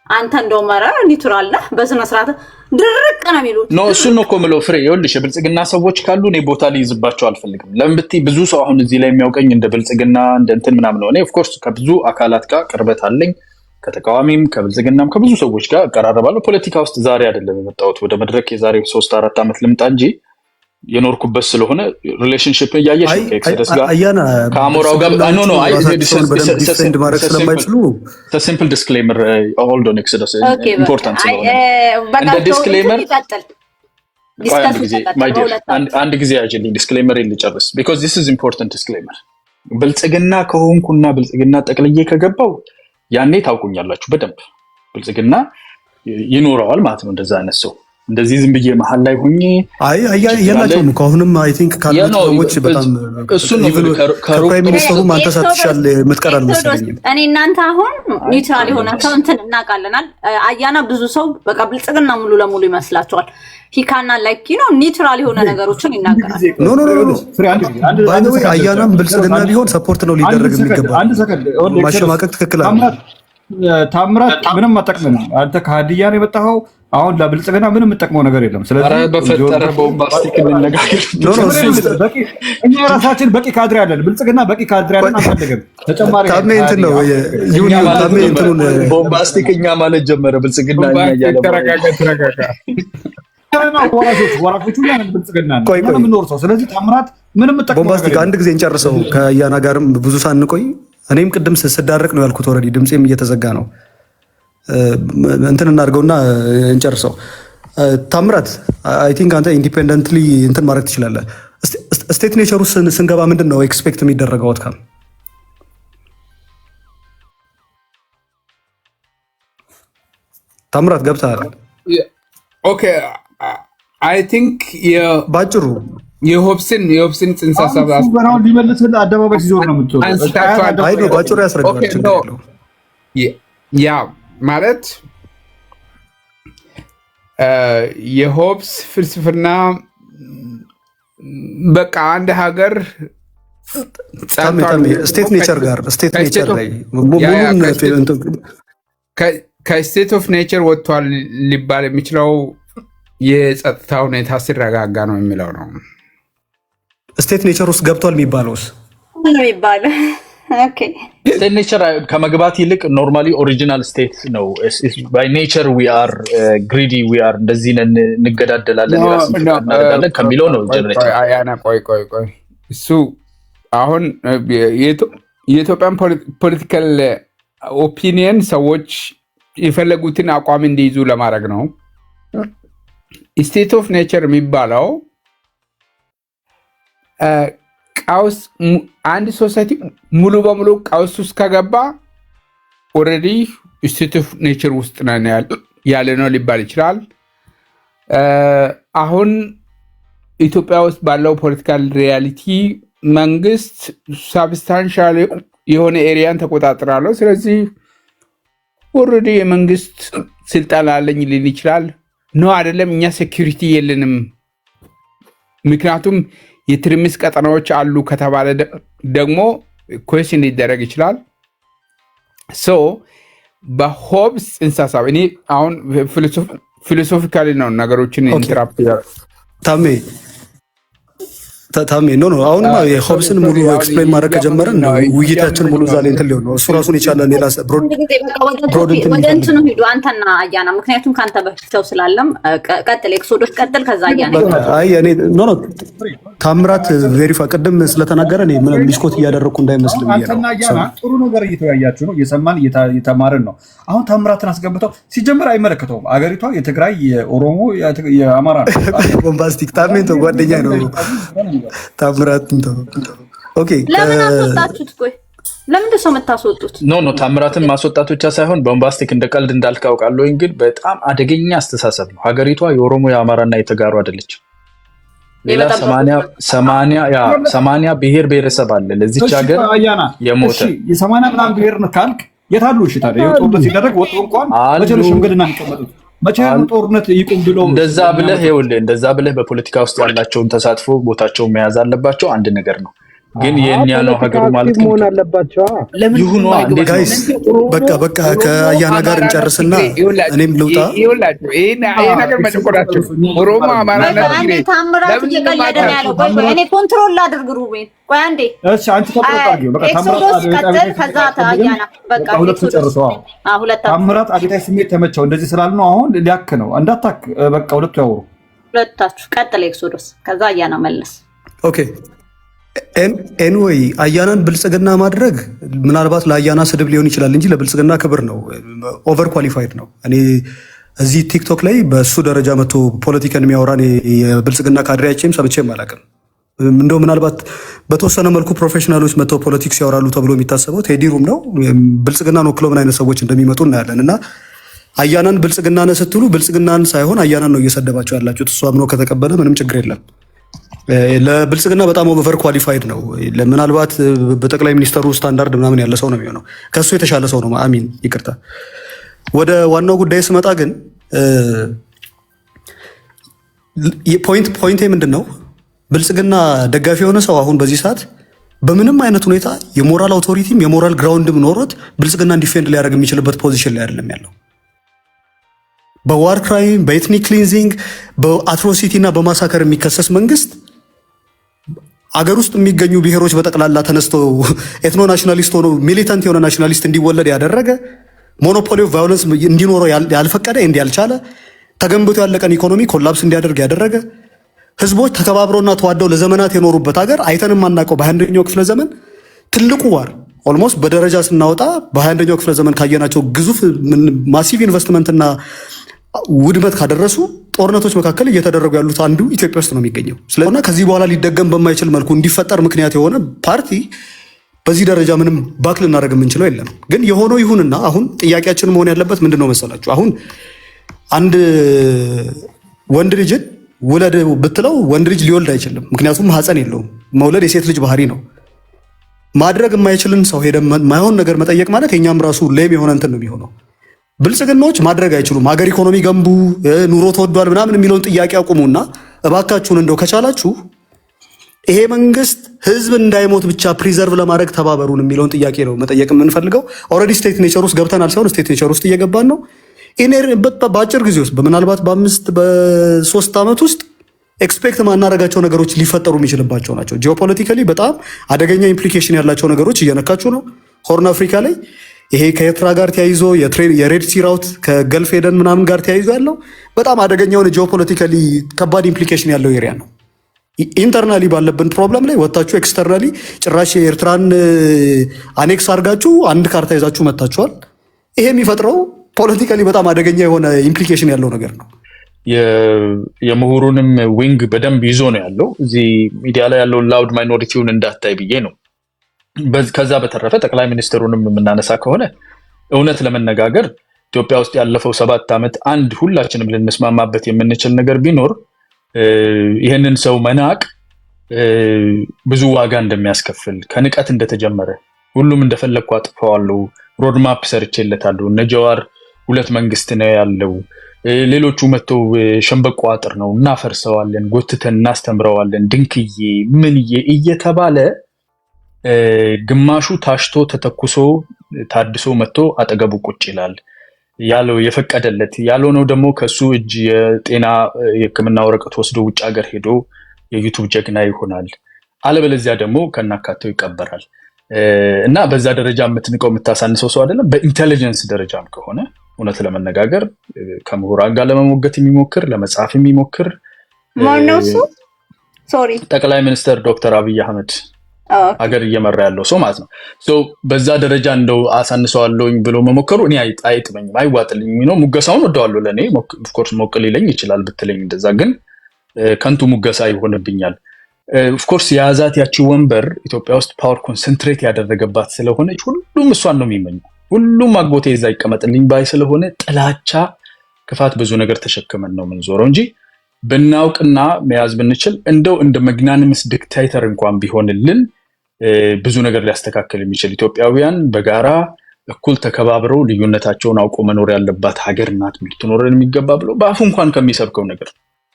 አንተ እንደውም ኧረ ኒውትራል ነህ በስነ ስርዓት ድርቅ ነው የሚሉት። ኖ እሱን ነው እኮ የምለው ፍሬ። ይኸውልሽ የብልጽግና ሰዎች ካሉ እኔ ቦታ ሊይዝባቸው አልፈልግም። ለምን ብትይ ብዙ ሰው አሁን እዚህ ላይ የሚያውቀኝ እንደ ብልጽግና እንደ እንትን ምናምን ነው። እኔ ኦፍ ኮርስ ከብዙ አካላት ጋር ቅርበት አለኝ። ከተቃዋሚም ከብልጽግናም ከብዙ ሰዎች ጋር እቀራረባለሁ። ፖለቲካ ውስጥ ዛሬ አይደለም የመጣሁት ወደ መድረክ የዛሬ 3-4 ዓመት ልምጣ እንጂ የኖርኩበት ስለሆነ ሪሌሽንሺፕ እያየሽ ከኤክሰደስ ጋር ከአሞራው ጋር ኖ ዲፌንድ ማድረግ ስለማይችሉ ሲምፕል ዲስክሌመር ሆልድ ኦን ኤክሰደስ ኢምፖርታንት ስለሆነ እንደ ዲስክሌመር አንድ ጊዜ ያጅልኝ ዲስክሌመር ልጨርስ ቢኮዝ ዚስ ኢዝ ኢምፖርታንት ዲስክሌመር። ብልጽግና ከሆንኩና ብልጽግና ጠቅልዬ ከገባው ያኔ ታውቁኛላችሁ በደንብ ብልጽግና ይኖረዋል ማለት ነው። እንደዛ አይነት ሰው እንደዚህ ዝም ብዬ መሀል ላይ ሆኜ ያላቸውም ከአሁንም አይ ቲንክ ካሉት ሰዎች በጣም ከፕራይም ሚኒስተሩ አንተ ሳትሻል የምትቀር አልመሰለኝም። እኔ እናንተ አሁን ኒውትራል የሆነ ሰው እንትን እናውቃለናል። አያና ብዙ ሰው በቃ ብልጽግና ሙሉ ለሙሉ ይመስላቸዋል። ሂካና ላይክ ነው ኒውትራል የሆነ ነገሮችን ይናገራል። ኖ አያናም ብልጽግና ቢሆን ሰፖርት ነው ሊደረግ የሚገባው። ማሸማቀቅ ትክክል አለ። ታምራት ምንም አጠቅመንም አንተ ከሀዲያ ነው የመጣኸው። አሁን ለብልጽግና ምንም የምጠቅመው ነገር የለም። ስለዚህ በፈጠረ ቦምባስቲክ እንነጋገር። እኛ ራሳችን በቂ ካድሬ አለን። ብልጽግና በቂ ካድሬ አለን። አንፈልግም ተጨማሪ ታሜ እንትን ነው ዩኒየን ታሜ እንትኑን ቦምባስቲክ እኛ ማለት ጀመረ ብልጽግና እኛ እያለ ተረጋጋ ወራሾቹ ያንን ብልጽግና ነው ምንም ሰው። ስለዚህ ታምራት ምንም የምጠቅመው ቦምባስቲክ አንድ ጊዜ እንጨርሰው ከያና ጋርም ብዙ ሳንቆይ እኔም ቅድም ስዳረቅ ነው ያልኩት። ኦልሬዲ ድምጼም እየተዘጋ ነው። እንትን እናድርገውና እንጨርሰው። ታምራት አይ ቲንክ አንተ ኢንዲፔንደንትሊ እንትን ማድረግ ትችላለህ። ስቴት ኔቸሩ ስንገባ ምንድን ነው ኤክስፔክት የሚደረገው አውትካም? ታምራት ገብተሃል? ኦኬ አይ ቲንክ ባጭሩ የሆብስን ጽንሰ ሐሳብ አስበራው ሊመልስልህ አደባባይ ሲዞር ነው የምትወጣው። አይ ነው ባጭሩ ያስረዳል። ያ ማለት የሆብስ ፍልስፍና በቃ አንድ ሀገር ስቴት ኔቸር ጋር ስቴት ኔቸር ላይ ከስቴት ኦፍ ኔቸር ወጥቷል ሊባል የሚችለው የጸጥታ ሁኔታ ሲረጋጋ ነው የሚለው ነው። ስቴት ኔቸር ውስጥ ገብቷል የሚባለውስ ስቴት ኔቸር ከመግባት ይልቅ ኖርማሊ ኦሪጂናል ስቴት ነው። ባይ ኔቸር ዊ አር ግሪዲ ዊ አር እንደዚህ ነን እንገዳደላለን እናደርጋለን ከሚለው ነው ጀነሬተር። ቆይ እሱ አሁን የኢትዮጵያን ፖለቲካል ኦፒኒየን ሰዎች የፈለጉትን አቋም እንዲይዙ ለማድረግ ነው። ስቴት ኦፍ ኔቸር የሚባለው ቀውስ አንድ ሶሳይቲ ሙሉ በሙሉ ቀውስ ውስጥ ከገባ ኦልሬዲ ስቴት ኦፍ ኔቸር ውስጥ ነን ያለ ነው ሊባል ይችላል። አሁን ኢትዮጵያ ውስጥ ባለው ፖለቲካል ሪያሊቲ መንግስት ሳብስታንሻል የሆነ ኤሪያን ተቆጣጥራለሁ፣ ስለዚህ ኦልሬዲ የመንግስት ስልጣን አለኝ ሊል ይችላል። ኖ አይደለም፣ እኛ ሴኩሪቲ የለንም ምክንያቱም የትርምስ ቀጠናዎች አሉ ከተባለ ደግሞ ኩዌስችን ሊደረግ ይችላል። ሶ በሆብስ እንሳሳብ እኔ አሁን ፊሎሶፊካሊ ነው ነገሮችን ኢንተራፕት ታሜ ኖ አሁን የሆብስን ሙሉ ኤክስፕሌን ማድረግ ከጀመረን ውይይታችን ሙሉ ዛሬ እንትን ሊሆን ነው። እሱ ራሱን የቻለ ሌላ ወደ እንትኑ ሂዱ አንተና አያና፣ ምክንያቱም ካንተ በፊት ሰው ስላለም ቀጥል፣ ኤክሶዶስ ቀጥል፣ ከዛ አያና። አይ እኔ ኖ ታምራት ቬሪፋይ ቅድም ስለተናገረ እኔ ምን ሚስኮት እያደረኩ እንዳይመስልም አንተና አያና ጥሩ ነገር እየተወያያችሁ ነው፣ እየሰማን እየተማርን ነው። አሁን ታምራትን አስገብተው ሲጀምር አይመለከተውም። አገሪቷ የትግራይ የኦሮሞ የአማራ ቦምባስቲክ ታሜንቶ ጓደኛ ነው ታምራት እንተው። ኦኬ ለምን አስወጣችሁት? ቆይ ለምንድን ነው የምታስወጡት? ኖ ታምራትን ማስወጣት ብቻ ሳይሆን ቦምባስቲክ እንደ ቀልድ እንዳልካውቃለሁ፣ ግን በጣም አደገኛ አስተሳሰብ ነው። ሀገሪቷ የኦሮሞ የአማራና የተጋሩ አይደለች። ሌላ 80 ብሔር ብሔረሰብ አለ ለዚች ሀገር የሞተ የ80 ምናምን ብሔር ነው ካልክ የታሉ? እሺ ታዲያ ጦርነት ሲደረግ ወጡ እንኳን መቼ ነው ሽምግልና የሚቀመጡት? መቼ ነው ጦርነት ይቁም ብሎ እንደዛ ብለህ በፖለቲካ ውስጥ ያላቸውን ተሳትፎ ቦታቸውን መያዝ አለባቸው። አንድ ነገር ነው ግን የኛ ነው ሀገሩ ማለት መሆን አለባቸው። ይሁን ጋይስ በቃ ከአያና ጋር እንጨርስና እኔም ልውጣ። ይኸውላችሁ ይሄ ነገር መጨቆራችሁ ኦሮሞ አማራ አንዴ ታምራት እየቀለደ ነው ያለው። ቆይ እኔ ኮንትሮል ላድርግ ሩቤን። ቆይ አንዴ እሺ፣ አንቺ ተቆጣጣዩ። በቃ ኤክሶዶስ ቀጥል፣ ከዛ አያና በቃ ሁለቱ ጨርሰው። ታምራት አግታይ ስሜት ተመቸው እንደዚህ ስላልነው አሁን ሊያክ ነው እንዳታክ። በቃ ሁለቱ ያወሩ፣ ሁለታችሁ ቀጥል ኤክሶዶስ፣ ከዛ አያና መለስ። ኦኬ ኤንዌይ አያናን ብልጽግና ማድረግ ምናልባት ለአያና ስድብ ሊሆን ይችላል እንጂ ለብልጽግና ክብር ነው። ኦቨር ኳሊፋይድ ነው። እኔ እዚህ ቲክቶክ ላይ በእሱ ደረጃ መጥቶ ፖለቲካን የሚያወራን የብልጽግና ካድሬያችም ሰምቼም አላውቅም። እንደው ምናልባት በተወሰነ መልኩ ፕሮፌሽናሎች መጥተው ፖለቲክስ ያወራሉ ተብሎ የሚታሰበው ቴዲሩም ነው። ብልጽግናን ወክለው ምን አይነት ሰዎች እንደሚመጡ እናያለን። እና አያናን ብልጽግና ነህ ስትሉ ብልጽግናን ሳይሆን አያናን ነው እየሰደባቸው ያላችሁት። እሱ አምኖ ከተቀበለ ምንም ችግር የለም። ለብልጽግና በጣም ኦቨር ኳሊፋይድ ነው። ምናልባት በጠቅላይ ሚኒስተሩ ስታንዳርድ ምናምን ያለ ሰው ነው የሚሆነው። ከሱ የተሻለ ሰው ነው። አሚን ይቅርታ። ወደ ዋናው ጉዳይ ስመጣ ግን ፖይንቴ ምንድን ነው? ብልጽግና ደጋፊ የሆነ ሰው አሁን በዚህ ሰዓት በምንም አይነት ሁኔታ የሞራል አውቶሪቲም የሞራል ግራውንድም ኖሮት ብልጽግና ዲፌንድ ሊያደርግ የሚችልበት ፖዚሽን ላይ አይደለም ያለው። በዋር ክራይም፣ በኤትኒክ ክሊንዚንግ፣ በአትሮሲቲ እና በማሳከር የሚከሰስ መንግስት አገር ውስጥ የሚገኙ ብሔሮች በጠቅላላ ተነስቶ ኤትኖ ናሽናሊስት ሆኖ ሚሊታንት የሆነ ናሽናሊስት እንዲወለድ ያደረገ፣ ሞኖፖሊ ኦፍ ቫዮለንስ እንዲኖረው ያልፈቀደ ያልቻለ፣ ተገንብቶ ያለቀን ኢኮኖሚ ኮላፕስ እንዲያደርግ ያደረገ፣ ህዝቦች ተከባብረውና ተዋደው ለዘመናት የኖሩበት ሀገር አይተንም ማናውቀው በ21ኛው ክፍለ ዘመን ትልቁ ዋር ኦልሞስት በደረጃ ስናወጣ በ21ኛው ክፍለ ዘመን ካየናቸው ግዙፍ ማሲቭ ኢንቨስትመንትና ውድመት ካደረሱ ጦርነቶች መካከል እየተደረጉ ያሉት አንዱ ኢትዮጵያ ውስጥ ነው የሚገኘው። ስለሆነ ከዚህ በኋላ ሊደገም በማይችል መልኩ እንዲፈጠር ምክንያት የሆነ ፓርቲ በዚህ ደረጃ ምንም ባክ ልናደርግ የምንችለው የለም። ግን የሆነው ይሁንና አሁን ጥያቄያችን መሆን ያለበት ምንድን ነው መሰላችሁ? አሁን አንድ ወንድ ልጅን ውለድ ብትለው ወንድ ልጅ ሊወልድ አይችልም። ምክንያቱም ሐፀን የለውም። መውለድ የሴት ልጅ ባህሪ ነው። ማድረግ የማይችልን ሰው ሄደ ማይሆን ነገር መጠየቅ ማለት የኛም ራሱ ሌም የሆነ እንትን ነው የሚሆነው። ብልጽግናዎች ማድረግ አይችሉም። ሀገር ኢኮኖሚ ገንቡ፣ ኑሮ ተወዷል ምናምን የሚለውን ጥያቄ አቁሙና እባካችሁን እንደው ከቻላችሁ ይሄ መንግስት ህዝብ እንዳይሞት ብቻ ፕሪዘርቭ ለማድረግ ተባበሩን የሚለውን ጥያቄ ነው መጠየቅ የምንፈልገው። ኦልሬዲ ስቴት ኔቸር ውስጥ ገብተናል ሳይሆን ስቴት ኔቸር ውስጥ እየገባን ነው። በአጭር ጊዜ ውስጥ ምናልባት በ3 ዓመት ውስጥ ኤክስፔክት ማናረጋቸው ነገሮች ሊፈጠሩ የሚችልባቸው ናቸው። ጂኦፖለቲካሊ በጣም አደገኛ ኢምፕሊኬሽን ያላቸው ነገሮች እየነካችሁ ነው። ሆርን አፍሪካ ላይ ይሄ ከኤርትራ ጋር ተያይዞ የሬድ ሲ ራውት ከገልፍ ሄደን ምናምን ጋር ተያይዞ ያለው በጣም አደገኛ የሆነ ጂኦፖለቲካሊ ከባድ ኢምፕሊኬሽን ያለው ኤሪያ ነው። ኢንተርናሊ ባለብን ፕሮብለም ላይ ወታችሁ ኤክስተርናሊ ጭራሽ የኤርትራን አኔክስ አድርጋችሁ አንድ ካርታ ይዛችሁ መታችኋል። ይሄ የሚፈጥረው ፖለቲካሊ በጣም አደገኛ የሆነ ኢምፕሊኬሽን ያለው ነገር ነው። የምሁሩንም ዊንግ በደንብ ይዞ ነው ያለው። እዚህ ሚዲያ ላይ ያለውን ላውድ ማይኖሪቲውን እንዳታይ ብዬ ነው። ከዛ በተረፈ ጠቅላይ ሚኒስትሩንም የምናነሳ ከሆነ እውነት ለመነጋገር ኢትዮጵያ ውስጥ ያለፈው 7 ዓመት አንድ ሁላችንም ልንስማማበት የምንችል ነገር ቢኖር ይህንን ሰው መናቅ ብዙ ዋጋ እንደሚያስከፍል፣ ከንቀት እንደተጀመረ፣ ሁሉም እንደፈለግኩ አጥፈዋለሁ፣ ሮድማፕ ሰርቼለታለሁ፣ እነ ጀዋር 2 መንግስት ነው ያለው፣ ሌሎቹ መጥተው ሸምበቆ አጥር ነው እናፈርሰዋለን፣ ጎትተን እናስተምረዋለን፣ ድንክዬ ምንዬ እየተባለ ግማሹ ታሽቶ ተተኩሶ ታድሶ መጥቶ አጠገቡ ቁጭ ይላል። ያለው የፈቀደለት ያልሆነው ደግሞ ከሱ እጅ የጤና የሕክምና ወረቀት ወስዶ ውጭ ሀገር ሄዶ የዩቲዩብ ጀግና ይሆናል። አለበለዚያ ደግሞ ከናካቴው ይቀበራል። እና በዛ ደረጃ የምትንቀው የምታሳንሰው ሰው አይደለም። በኢንቴሊጀንስ ደረጃም ከሆነ እውነት ለመነጋገር ከምሁራን ጋር ለመሞገት የሚሞክር ለመጻፍ የሚሞክር ማነው እሱ? ሶሪ ጠቅላይ ሚኒስትር ዶክተር አብይ አህመድ ሀገር እየመራ ያለው ሰው ማለት ነው። በዛ ደረጃ እንደው አሳንሰዋለሁኝ ብሎ መሞከሩ እኔ አይጥመኝም፣ አይዋጥልኝም ነው። ሙገሳውን ወደዋለሁ ለእኔ ኦፍኮርስ ሞቅ ሊለኝ ይችላል ብትለኝ እንደዛ፣ ግን ከንቱ ሙገሳ ይሆንብኛል። ኦፍኮርስ የያዛት ያቺ ወንበር ኢትዮጵያ ውስጥ ፓወር ኮንሰንትሬት ያደረገባት ስለሆነች ሁሉም እሷን ነው የሚመኘው። ሁሉም አጎቴ እዛ ይቀመጥልኝ ባይ ስለሆነ ጥላቻ፣ ክፋት፣ ብዙ ነገር ተሸክመን ነው የምንዞረው እንጂ ብናውቅና መያዝ ብንችል እንደው እንደ መግናንምስ ዲክታተር እንኳን ቢሆንልን ብዙ ነገር ሊያስተካክል የሚችል ኢትዮጵያውያን በጋራ እኩል ተከባብረው ልዩነታቸውን አውቆ መኖር ያለባት ሀገር ናት ልትኖረን የሚገባ ብሎ በአፉ እንኳን ከሚሰብከው ነገር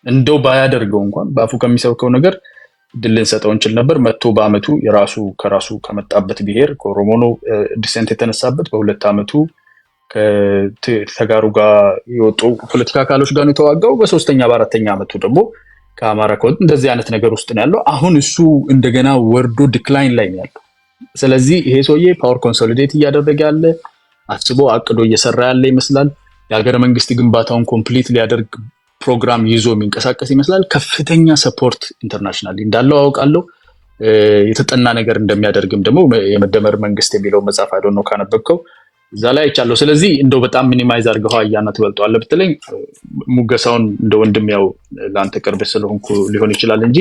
እንደው ባያደርገው እንኳን በአፉ ከሚሰብከው ነገር ድል ልንሰጠው እንችል ነበር። መጥቶ በአመቱ ከራሱ ከመጣበት ብሔር ከኦሮሞ ነው ዲሴንት የተነሳበት በሁለት አመቱ ከተጋሩ ጋር የወጡ ፖለቲካ አካሎች ጋር ነው የተዋጋው። በሶስተኛ በአራተኛ አመቱ ደግሞ ከአማራ ኮድ እንደዚህ አይነት ነገር ውስጥ ነው ያለው። አሁን እሱ እንደገና ወርዶ ዲክላይን ላይ ነው ያለው። ስለዚህ ይሄ ሰውዬ ፓወር ኮንሶሊዴት እያደረገ ያለ አስቦ አቅዶ እየሰራ ያለ ይመስላል። የሀገረ መንግስት ግንባታውን ኮምፕሊት ሊያደርግ ፕሮግራም ይዞ የሚንቀሳቀስ ይመስላል። ከፍተኛ ሰፖርት ኢንተርናሽናል እንዳለው አውቃለሁ። የተጠና ነገር እንደሚያደርግም ደግሞ የመደመር መንግስት የሚለው መጽሐፍ አይደል ነው ካነበብከው እዛ ላይ አይቻለሁ። ስለዚህ እንደው በጣም ሚኒማይዝ አድርገው አያና ትበልጠዋለህ ብትለኝ ሙገሳውን እንደ ወንድም ያው ለአንተ ቅርብ ስለሆንኩ ሊሆን ይችላል እንጂ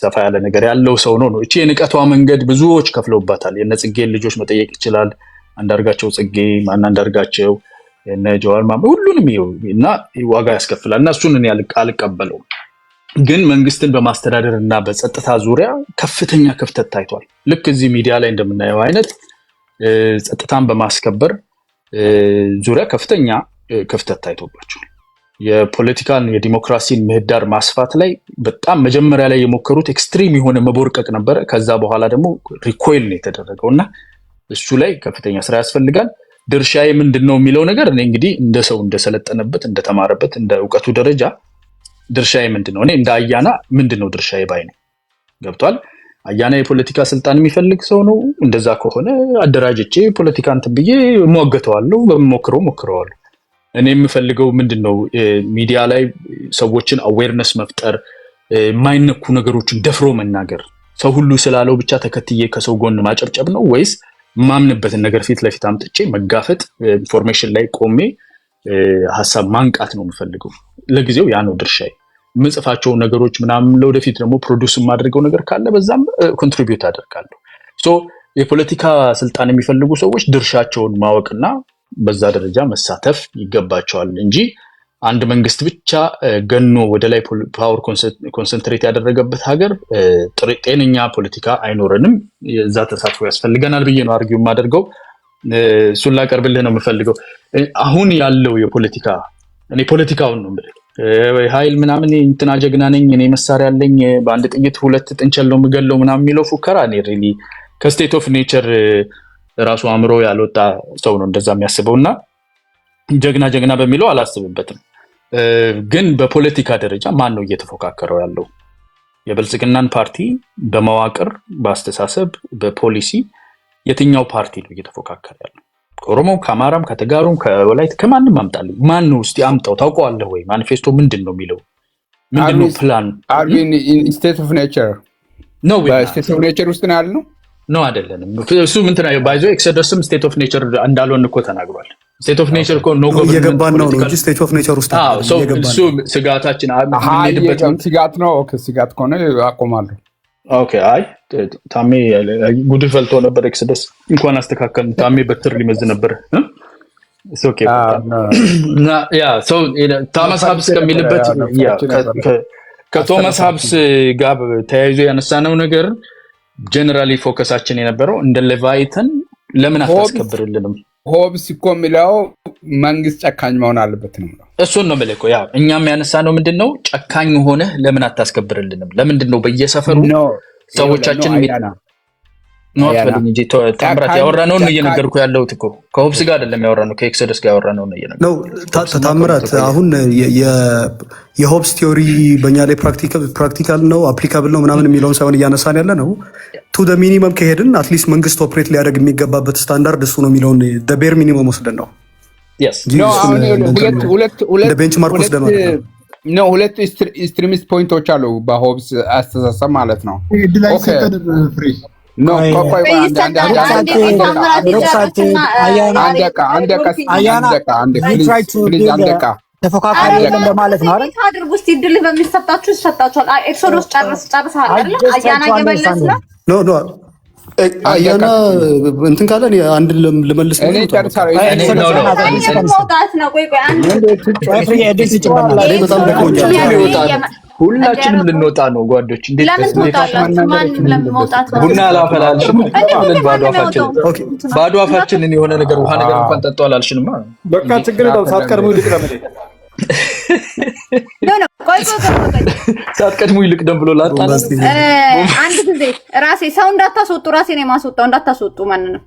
ሰፋ ያለ ነገር ያለው ሰው ነው። እቺ የንቀቷ መንገድ ብዙዎች ከፍለውባታል። የነጽጌን ልጆች መጠየቅ ይችላል። አንዳርጋቸው ጽጌ ማን አንዳርጋቸው እነ ጀዋር ሁሉንም ይው እና ዋጋ ያስከፍላል። እና እሱን እኔ አልቀበለውም። ግን መንግስትን በማስተዳደር እና በጸጥታ ዙሪያ ከፍተኛ ክፍተት ታይቷል። ልክ እዚህ ሚዲያ ላይ እንደምናየው አይነት ጸጥታን በማስከበር ዙሪያ ከፍተኛ ክፍተት ታይቶባቸዋል። የፖለቲካን የዲሞክራሲን ምህዳር ማስፋት ላይ በጣም መጀመሪያ ላይ የሞከሩት ኤክስትሪም የሆነ መቦርቀቅ ነበረ። ከዛ በኋላ ደግሞ ሪኮይል ነው የተደረገው እና እሱ ላይ ከፍተኛ ስራ ያስፈልጋል። ድርሻዬ ምንድነው የሚለው ነገር እኔ እንግዲህ እንደ ሰው እንደሰለጠነበት እንደተማረበት እንደ እውቀቱ ደረጃ ድርሻዬ ምንድነው እኔ እንደ አያና ምንድነው ድርሻዬ ባይ ነው። ገብቷል። አያና የፖለቲካ ስልጣን የሚፈልግ ሰው ነው። እንደዛ ከሆነ አደራጅቼ ፖለቲካ እንትን ብዬ ሞገተዋለሁ፣ ሞክረዋለሁ። እኔ የምፈልገው ምንድነው ሚዲያ ላይ ሰዎችን አዌርነስ መፍጠር፣ የማይነኩ ነገሮችን ደፍሮ መናገር፣ ሰው ሁሉ ስላለው ብቻ ተከትዬ ከሰው ጎን ማጨብጨብ ነው ወይስ ማምንበትን ነገር ፊት ለፊት አምጥቼ መጋፈጥ፣ ኢንፎርሜሽን ላይ ቆሜ ሐሳብ ማንቃት ነው የምፈልገው። ለጊዜው ያ ነው ድርሻዬ። ምጽፋቸው ነገሮች ምናምን ለወደፊት ደግሞ ፕሮዲዩስ የማደርገው ነገር ካለ በዛም ኮንትሪቢዩት አደርጋለሁ። የፖለቲካ ስልጣን የሚፈልጉ ሰዎች ድርሻቸውን ማወቅና በዛ ደረጃ መሳተፍ ይገባቸዋል እንጂ አንድ መንግስት ብቻ ገኖ ወደ ላይ ፓወር ኮንሰንትሬት ያደረገበት ሀገር ጤነኛ ፖለቲካ አይኖረንም። የዛ ተሳትፎ ያስፈልገናል ብዬ ነው አርጊው የማደርገው። እሱን ላቀርብልህ ነው የምፈልገው። አሁን ያለው የፖለቲካ እኔ ፖለቲካውን ነው ኃይል ምናምን እንትና ጀግና ነኝ እኔ መሳሪያ አለኝ በአንድ ጥይት ሁለት ጥንቸል ነው የምገለው ምናምን የሚለው ፉከራ እኔ ሪሊ ከስቴት ኦፍ ኔቸር ራሱ አእምሮ ያልወጣ ሰው ነው እንደዛ የሚያስበውና ጀግና በሚለው አላስብበትም። ግን በፖለቲካ ደረጃ ማን ነው እየተፎካከረው ያለው? የብልጽግናን ፓርቲ በመዋቅር በአስተሳሰብ በፖሊሲ የትኛው ፓርቲ ነው እየተፎካከረ ያለው? ከኦሮሞም ከአማራም ከተጋሩም ከወላይት ከማንም አምጣልኝ። ማን ነው እስቲ አምጣው። ታውቀዋለህ ወይ? ማኒፌስቶ ምንድን ነው የሚለው? ምንድን ነው ፕላን? ስቴት ኦፍ ኔቸር ነው ወይ? ስቴት ኦፍ ኔቸር ውስጥ ነው ያልነው ነው አይደለንም። እሱ ምን ተናየው ባይዞ ኤክሰደስም ስቴት ኦፍ ኔቸር እንዳልሆነ እኮ ተናግሯል። ስቴት ኦፍ ኔቸር እኮ ኖ ገቨርንመንት እየገባን ነው እንጂ ስቴት ኦፍ ኔቸር ውስጥ እሱ ስጋታችን የምንሄድበት ስጋት ነው። ኦኬ ስጋት ከሆነ አቆማለሁ። ኦኬ አይ ታሜ ጉድ ፈልቶ ነበር። ኤክሰደስ እንኳን አስተካከል። ታሜ በትር ሊመዝ ነበር። ኦኬ እና ያ ሶ ቶማስ ሃብስ ከሚልበት ያ ከቶማስ ሃብስ ጋር ተያይዞ ያነሳነው ነገር ጀነራሊ ፎከሳችን የነበረው እንደ ሌቫይተን ለምን አታስከብርልንም? ሆብስ እኮ የሚለው መንግስት ጨካኝ መሆን አለበት ነው። እሱን ነው የምልህ እኮ ያ እኛም ያነሳነው ምንድነው ጨካኝ ሆነህ ለምን አታስከብርልንም? ለምንድነው በየሰፈሩ ሰዎቻችን ነው አትፈልኝ እንጂ ታምራት ያወራነው ነው እየነገርኩ ያለሁት እኮ ከሆብስ ጋር አይደለም ያወራነው ከኤክሶደስ ጋር ያወራነው ነው እየነገርኩ ነው። ታምራት አሁን የሆብስ ቲዮሪ በእኛ ላይ ፕራክቲካል ነው አፕሊካብል ነው ምናምን የሚለውን ሳይሆን እያነሳን ያለ ነው ቱ ደ ሚኒመም ከሄድን አትሊስት መንግስት ኦፕሬት ሊያደርግ የሚገባበት ስታንዳርድ እሱ ነው የሚለውን ደ ቤር ሚኒመም ወስደን ነው ቤንችማርክ ወስደን ነው። ሁለት ኤክስትሪሚስት ፖይንቶች አሉ በሆብስ አስተሳሰብ ማለት ነው። No, ተፎካካሪ የለም በማለት ነው አይደል? አድርጉ እስቲ ድል በሚሰጣችሁ ይሰጣችኋል። ኤክሶዶስ ጨርሰሃል አይደል? አያና እየመለስ ነው። ኖ አያና እንትን ካለ አንድ ልመልስ ነው። እኔ ጨርሳለሁ። መውጣት ነው። ቆይ በጣም ደቆኛል። ሁላችንም ልንወጣ ነው ጓዶች። እንዴት ቡና አላፈላልሽም? ባዶ አፋችንን የሆነ ነገር ውሃ ነገር እንኳን ጠጣው አላልሽንማ። በቃ ችግር ነው። ሳትቀድሙ ይልቅ ደም ሳትቀድሙ ይልቅ ደም ብሎ ላጣ አንድ ጊዜ ራሴ ሰው እንዳታስወጡ ራሴ ነው የማስወጣው። እንዳታስወጡ ማንንም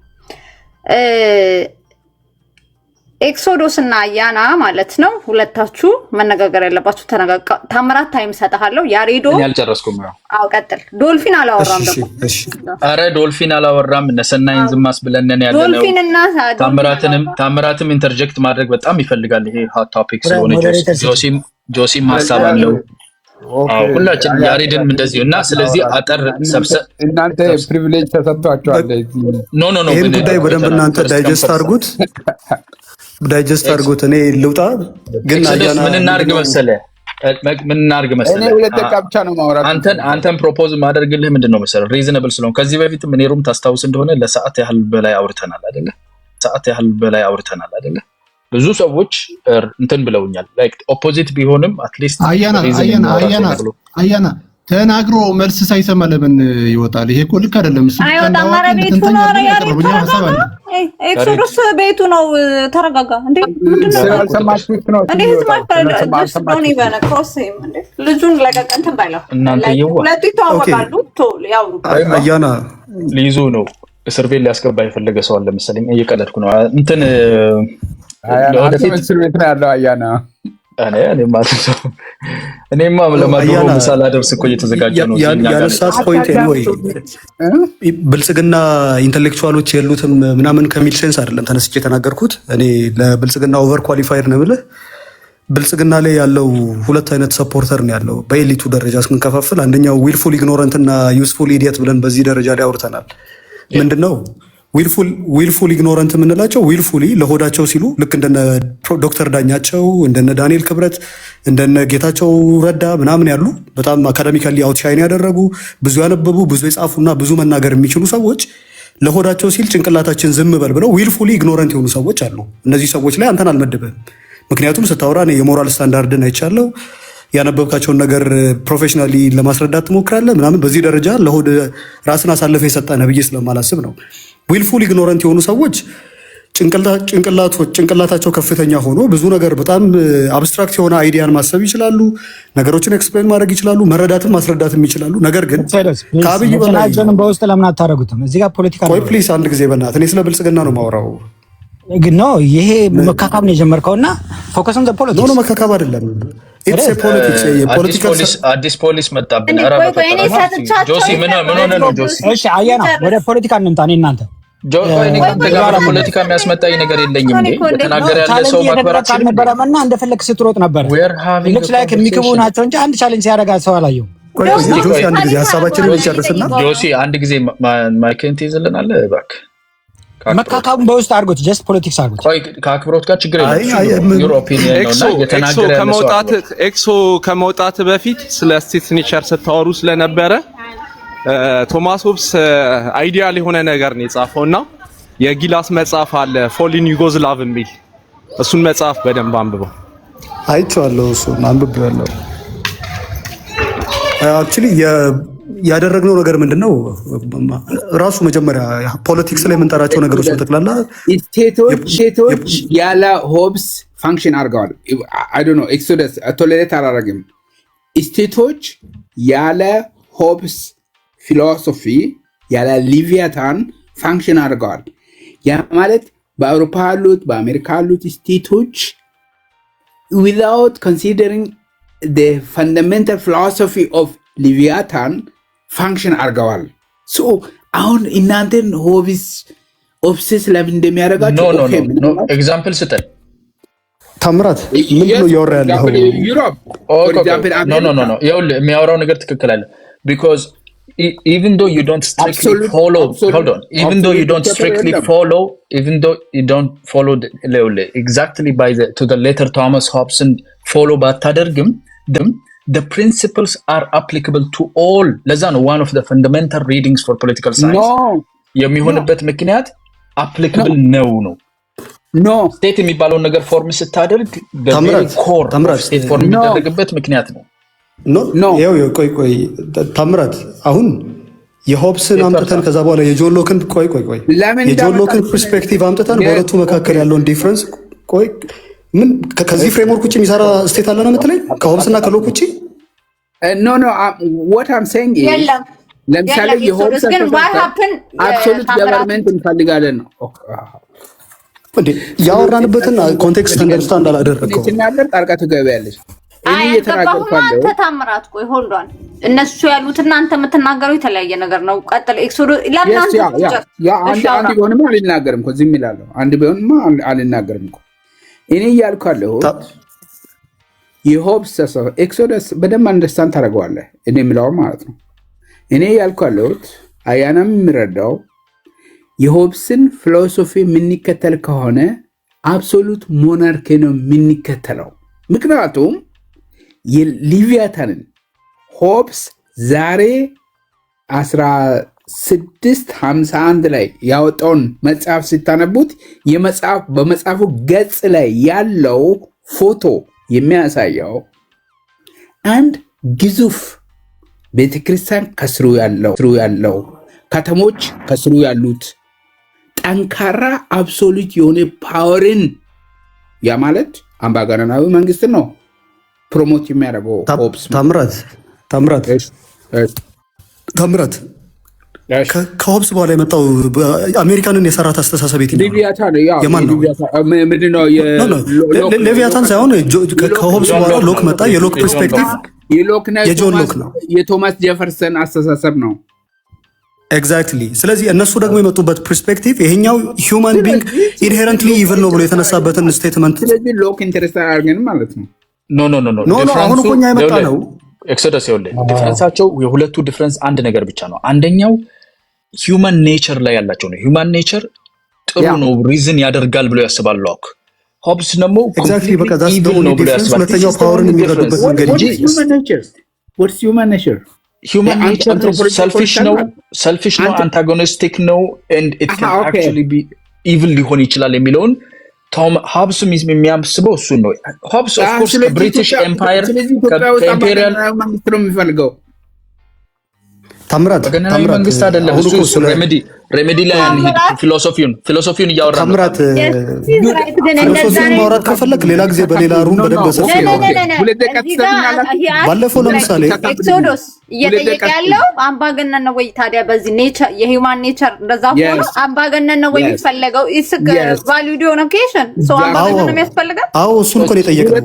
ኤክሶዶስ እና አያና ማለት ነው። ሁለታችሁ መነጋገር ያለባችሁ ተነጋጋ። ታምራት ታይም ሰጣለሁ። ያሬዶ ያልጨረስኩም ነው። አዎ ቀጥል። ዶልፊን አላወራም ደግሞ። አረ ዶልፊን አላወራም። እነሰናይን ዝማስ ብለነን ያለው ዶልፊን እና ታምራትም ኢንተርጀክት ማድረግ በጣም ይፈልጋል። ይሄ ሆት ቶፒክ ስለሆነ ጆሲም ሐሳብ አለው። ሁላችንም ያሬድንም እንደዚህ እና ስለዚህ አጠር ሰብሰብ እናንተ ፕሪቪሌጅ ተሰጥቷችኋል። ኖ ይሄን ጉዳይ በደንብ እናንተ ዳይጀስት አድርጉት። እኔ ልውጣ ግን አያና ምን እናድርግ መሰለህ እኔ ሁለት ደቂቃ ብቻ ነው ማውራት። አንተን ፕሮፖዝ ማደርግልህ ምንድነው መሰለህ ሪዝነብል ስለሆነ ከዚህ በፊትም እኔ ሩም ታስታውስ እንደሆነ ለሰዓት ያህል በላይ አውርተናል አይደለ? ብዙ ሰዎች እንትን ብለውኛል። ላይክ ኦፖዚት ቢሆንም አትሊስት አያና ተናግሮ መልስ ሳይሰማ ለምን ይወጣል? ይሄ እኮ ልክ አይደለም። እሱ ኤክሶዶስ ቤቱ ነው። ተረጋጋ እንዴ! ልጁን ለቀቅ እንትን ባይለው ሁለቱ ይተዋወቃሉ። አያና ሊይዙ ነው እስር ቤት ሊያስገባ የፈለገ ሰው አለ መሰለኝ። እየቀለድኩ ነው እንትን ለወደፊት እስር ቤት ነው ያለው አያና እኔማ ለማድረግ ምሳሌ አደርስ እኮ እየተዘጋጀ ነው። ያነሳት ፖይንት ወይ ብልጽግና ኢንተሌክቹዋሎች የሉትም ምናምን ከሚል ሴንስ አይደለም ተነስቼ የተናገርኩት። እኔ ለብልጽግና ኦቨር ኳሊፋይድ ነው ብለህ ብልጽግና ላይ ያለው ሁለት አይነት ሰፖርተር ነው ያለው። በኤሊቱ ደረጃ ስንከፋፍል አንደኛው ዊልፉል ኢግኖረንት እና ዩስፉል ኢዲየት ብለን በዚህ ደረጃ ላይ አውርተናል። ምንድነው ዊልፉል ኢግኖረንት የምንላቸው? ዊልፉሊ ለሆዳቸው ሲሉ ልክ እንደነ ዶክተር ዳኛቸው እንደነ ዳንኤል ክብረት እንደነ ጌታቸው ረዳ ምናምን ያሉ በጣም አካዳሚካሊ አውትሻይን ያደረጉ ብዙ ያነበቡ ብዙ የጻፉና ብዙ መናገር የሚችሉ ሰዎች ለሆዳቸው ሲል ጭንቅላታችን ዝም በል ብለው ዊልፉሊ ኢግኖረንት የሆኑ ሰዎች አሉ። እነዚህ ሰዎች ላይ አንተን አልመድብህም። ምክንያቱም ስታወራ የሞራል ስታንዳርድን አይቻለው ያነበብካቸውን ነገር ፕሮፌሽናሊ ለማስረዳት ትሞክራለህ ምናምን። በዚህ ደረጃ ለሆድ ራስን አሳልፈ የሰጠ ነብይ ስለማላስብ ነው። ዊልፉል ኢግኖረንት የሆኑ ሰዎች ጭንቅላታቸው ከፍተኛ ሆኖ ብዙ ነገር በጣም አብስትራክት የሆነ አይዲያን ማሰብ ይችላሉ። ነገሮችን ኤክስፕሌን ማድረግ ይችላሉ። መረዳትም ማስረዳትም ይችላሉ። ነገር ግን ከአብይ በላይ በውስጥ ለምን አታረጉትም? እዚህ ጋር ፖለቲካ ቆይ ፕሊስ አንድ ጊዜ በእናትህ። እኔ ስለ ብልጽግና ነው ማውራው። ግን ነው ይሄ መካካብ ነው የጀመርከውና ፎከስ ኦን ዘ ፖለቲክስ ነው። መካካብ አይደለም። ኢትስ ኤ ፖለቲክስ የፖለቲካል አዲስ ፖሊስ መጣብን። ጆሲ ምን ሆነ ነው ጆሲ? እሺ አያና ወደ ፖለቲካ እንምጣ። እኔ እናንተ ፖለቲካ የሚያስመጣኝ ነገር የለኝም። ተናገር ያለ ሰው ማክበራችን ነበረና እንደፈለክ ስትሮጥ ነበር። ሉክስ ላይክ የሚክቡ ናቸው እንጂ አንድ ቻሌንጅ ሲያደርጋ ሰው አላየው። ጆሲ አንድ ጊዜ ሀሳባችንን እንጨርስና ጆሲ አንድ ጊዜ ማይክን ትይዝልናል እባክህ። መካካቡን በውስጥ አድርጎት ጀስት ፖለቲክስ አድርጎት ከአክብሮት ጋር ችግር ኤክሶ ከመውጣት በፊት ስለ ስቴት ኔቸር ስታወሩ ስለነበረ ቶማስ ሆብስ አይዲያል የሆነ ነገር ነው የጻፈውና የጊላስ መጽሐፍ አለ ፎሊን ዩጎዝላቭ የሚል እሱን መጽሐፍ በደንብ አንብበው። አይቼዋለሁ፣ እሱን አንብቤዋለሁ። አክቹሊ ያደረግነው ነገር ምንድነው? ራሱ መጀመሪያ ፖለቲክስ ላይ የምንጠራቸው ነገሮች በጠቅላላ ስቴቶች ያለ ሆብስ ፋንክሽን አድርገዋል። አይ ዶንት ኖ ኤክሶደስ ቶሌሬት አላደረግም። ስቴቶች ያለ ሆብስ ፊሎሶፊ ያለ ሊቪያታን ፋንክሽን አድርገዋል። ያ ማለት በአውሮፓ ያሉት በአሜሪካ ያሉት ስቴቶች without considering the fundamental philosophy of ሊቪያታን ፋንክሽን አድርገዋል። አሁን እናንተን ሆቢስ ኦብሴስ ለምን እንደሚያደርጋቸው ኤግዛምፕል ስጠን። ታምራት ምንድን ነው እያወራ ያለው? ይኸውልህ የሚያወራው ነገር ትክክል አለ። ቢኮዝ even though you don't strictly follow, hold on, even though you don't strictly follow, even though you don't follow exactly by to the letter Thomas Hobson follow ባታደርግም the principles are applicable to all. ለዛ ነው one of the fundamental readings for political science የሚሆንበት ምክንያት applicable ነው። ስቴት የሚባለውን ነገር ፎርም ስታደርግ ኮር ስቴት ፎርም የሚደረግበት ምክንያት ነው። ቆይ ታምራት፣ አሁን የሆብስን አምጥተን ከዛ በኋላ የጆን ሎክን የጆን ሎክን ፐርስፔክቲቭ አምጥተን በሁለቱ መካከል ያለውን ዲፍረንስ ምን ከዚህ ፍሬምወርክ ውጭ የሚሰራ ስቴት አለ ነው የምትለኝ? ከሆብስና ከሎክ ውጭ? what I'm saying is ለምሳሌ የሆብስ አብሶሉት ገቨርንመንት እንፈልጋለን ነው እንዴ? ያወራንበትን ኮንቴክስት አንደርስታንድ አላደረግከው። ሲናገር ጣልቃ ትገቢያለሽ። እኔ እየተናገርኩ ታምራት ቆይ ሆልዷል። እነሱ ያሉትና አንተ የምትናገረው የተለያየ ነገር ነው። ቀጥል ኤክሶዶስ ለምን አንድ ቢሆንማ አልናገርም እኮ ዝም ይላለሁ። አንድ ቢሆንማ አልናገርም እኮ እኔ እያልኩ ያለሁት የሆብስ ኤክሶዶስ በደንብ አንደርስታንድ ታደርገዋለህ እኔ የምለው ማለት ነው። እኔ እያልኩ ያለሁት አያናም የሚረዳው የሆብስን ፊሎሶፊ የምንከተል ከሆነ አብሶሉት ሞናርኪ ነው የምንከተለው። ምክንያቱም የሊቪያታንን ሆብስ ዛሬ 1651 ላይ ያወጣውን መጽሐፍ ሲታነቡት በመጽሐፉ ገጽ ላይ ያለው ፎቶ የሚያሳየው አንድ ግዙፍ ቤተክርስቲያን ከስሩ ያለው ከተሞች ከስሩ ያሉት ጠንካራ አብሶሉት የሆነ ፓወርን ያ ማለት አምባገነናዊ መንግስት ነው ፕሮሞት የሚያደርገው ሆብስ። ታምራት ከሆብስ በኋላ የመጣው አሜሪካንን የሰራት አስተሳሰብ ሌቪያታን ሳይሆን ከሆብስ በኋላ ሎክ መጣ። የሎክ ፐርስፔክቲቭ የጆን ሎክ ነው፣ የቶማስ ጄፈርሰን አስተሳሰብ ነው። ኤግዛክትሊ። ስለዚህ እነሱ ደግሞ የመጡበት ፐርስፔክቲቭ ይሄኛው ሂውማን ቢንግ ኢንሄረንትሊ ኢቭል ነው ብሎ የተነሳበትን ስቴትመንት ስለዚህ ሎክ ኢንተረስት አድርገን ማለት ነው። ኖ አሁን እኮ እኛ የመጣ ነው ኤክሶደስ ይኸውልህ፣ ዲፍረንሳቸው የሁለቱ ዲፍረንስ አንድ ነገር ብቻ ነው። አንደኛው ሂውማን ኔቸር ላይ ያላቸው ነው። ሂውማን ኔቸር ጥሩ ነው ሪዝን ያደርጋል ብሎ ያስባል ሎክ። ሆብስ ደግሞ ኤግዛክትሊ በቃ ዛስ ነው ብሎ ያስባል። ሁለተኛው ፓወርን የሚረዱበት መንገድ እንጂ ሁማን ኔቸር ሰልፊሽ ነው አንታጎኒስቲክ ነው and it can actually be evil ሊሆን ይችላል የሚለውን ሆብስ የሚያስበው እሱን ነው። ሆብስ ኦፍ ኮርስ ብሪቲሽ ኤምፓየር ከኢምፔሪያል መንግስት ነው የሚፈልገው። ታምራት መንግስት አይደለም እሱ ሬሜዲ ላይ አንሂድ። ፊሎሶፊውን እያወራ ነው። ታምራት ፊሎሶፊውን ማውራት ከፈለክ ሌላ ጊዜ በሌላ ሩም በደንብ ሰፊ ነው። ባለፈው ለምሳሌ ኤክሶዶስ እየጠየቀ ያለው አምባገነን ነው ወይ ታዲያ? በዚህ ኔቸር የሂውማን ኔቸር እንደዛ ሆኖ አምባገነን ነው ወይ የሚፈለገው? ኢስ ቫልዩድ ኦን ኦኬሽን ሶ አምባገነን ነው የሚያስፈልጋው። እሱን እኮ ነው የጠየቀው።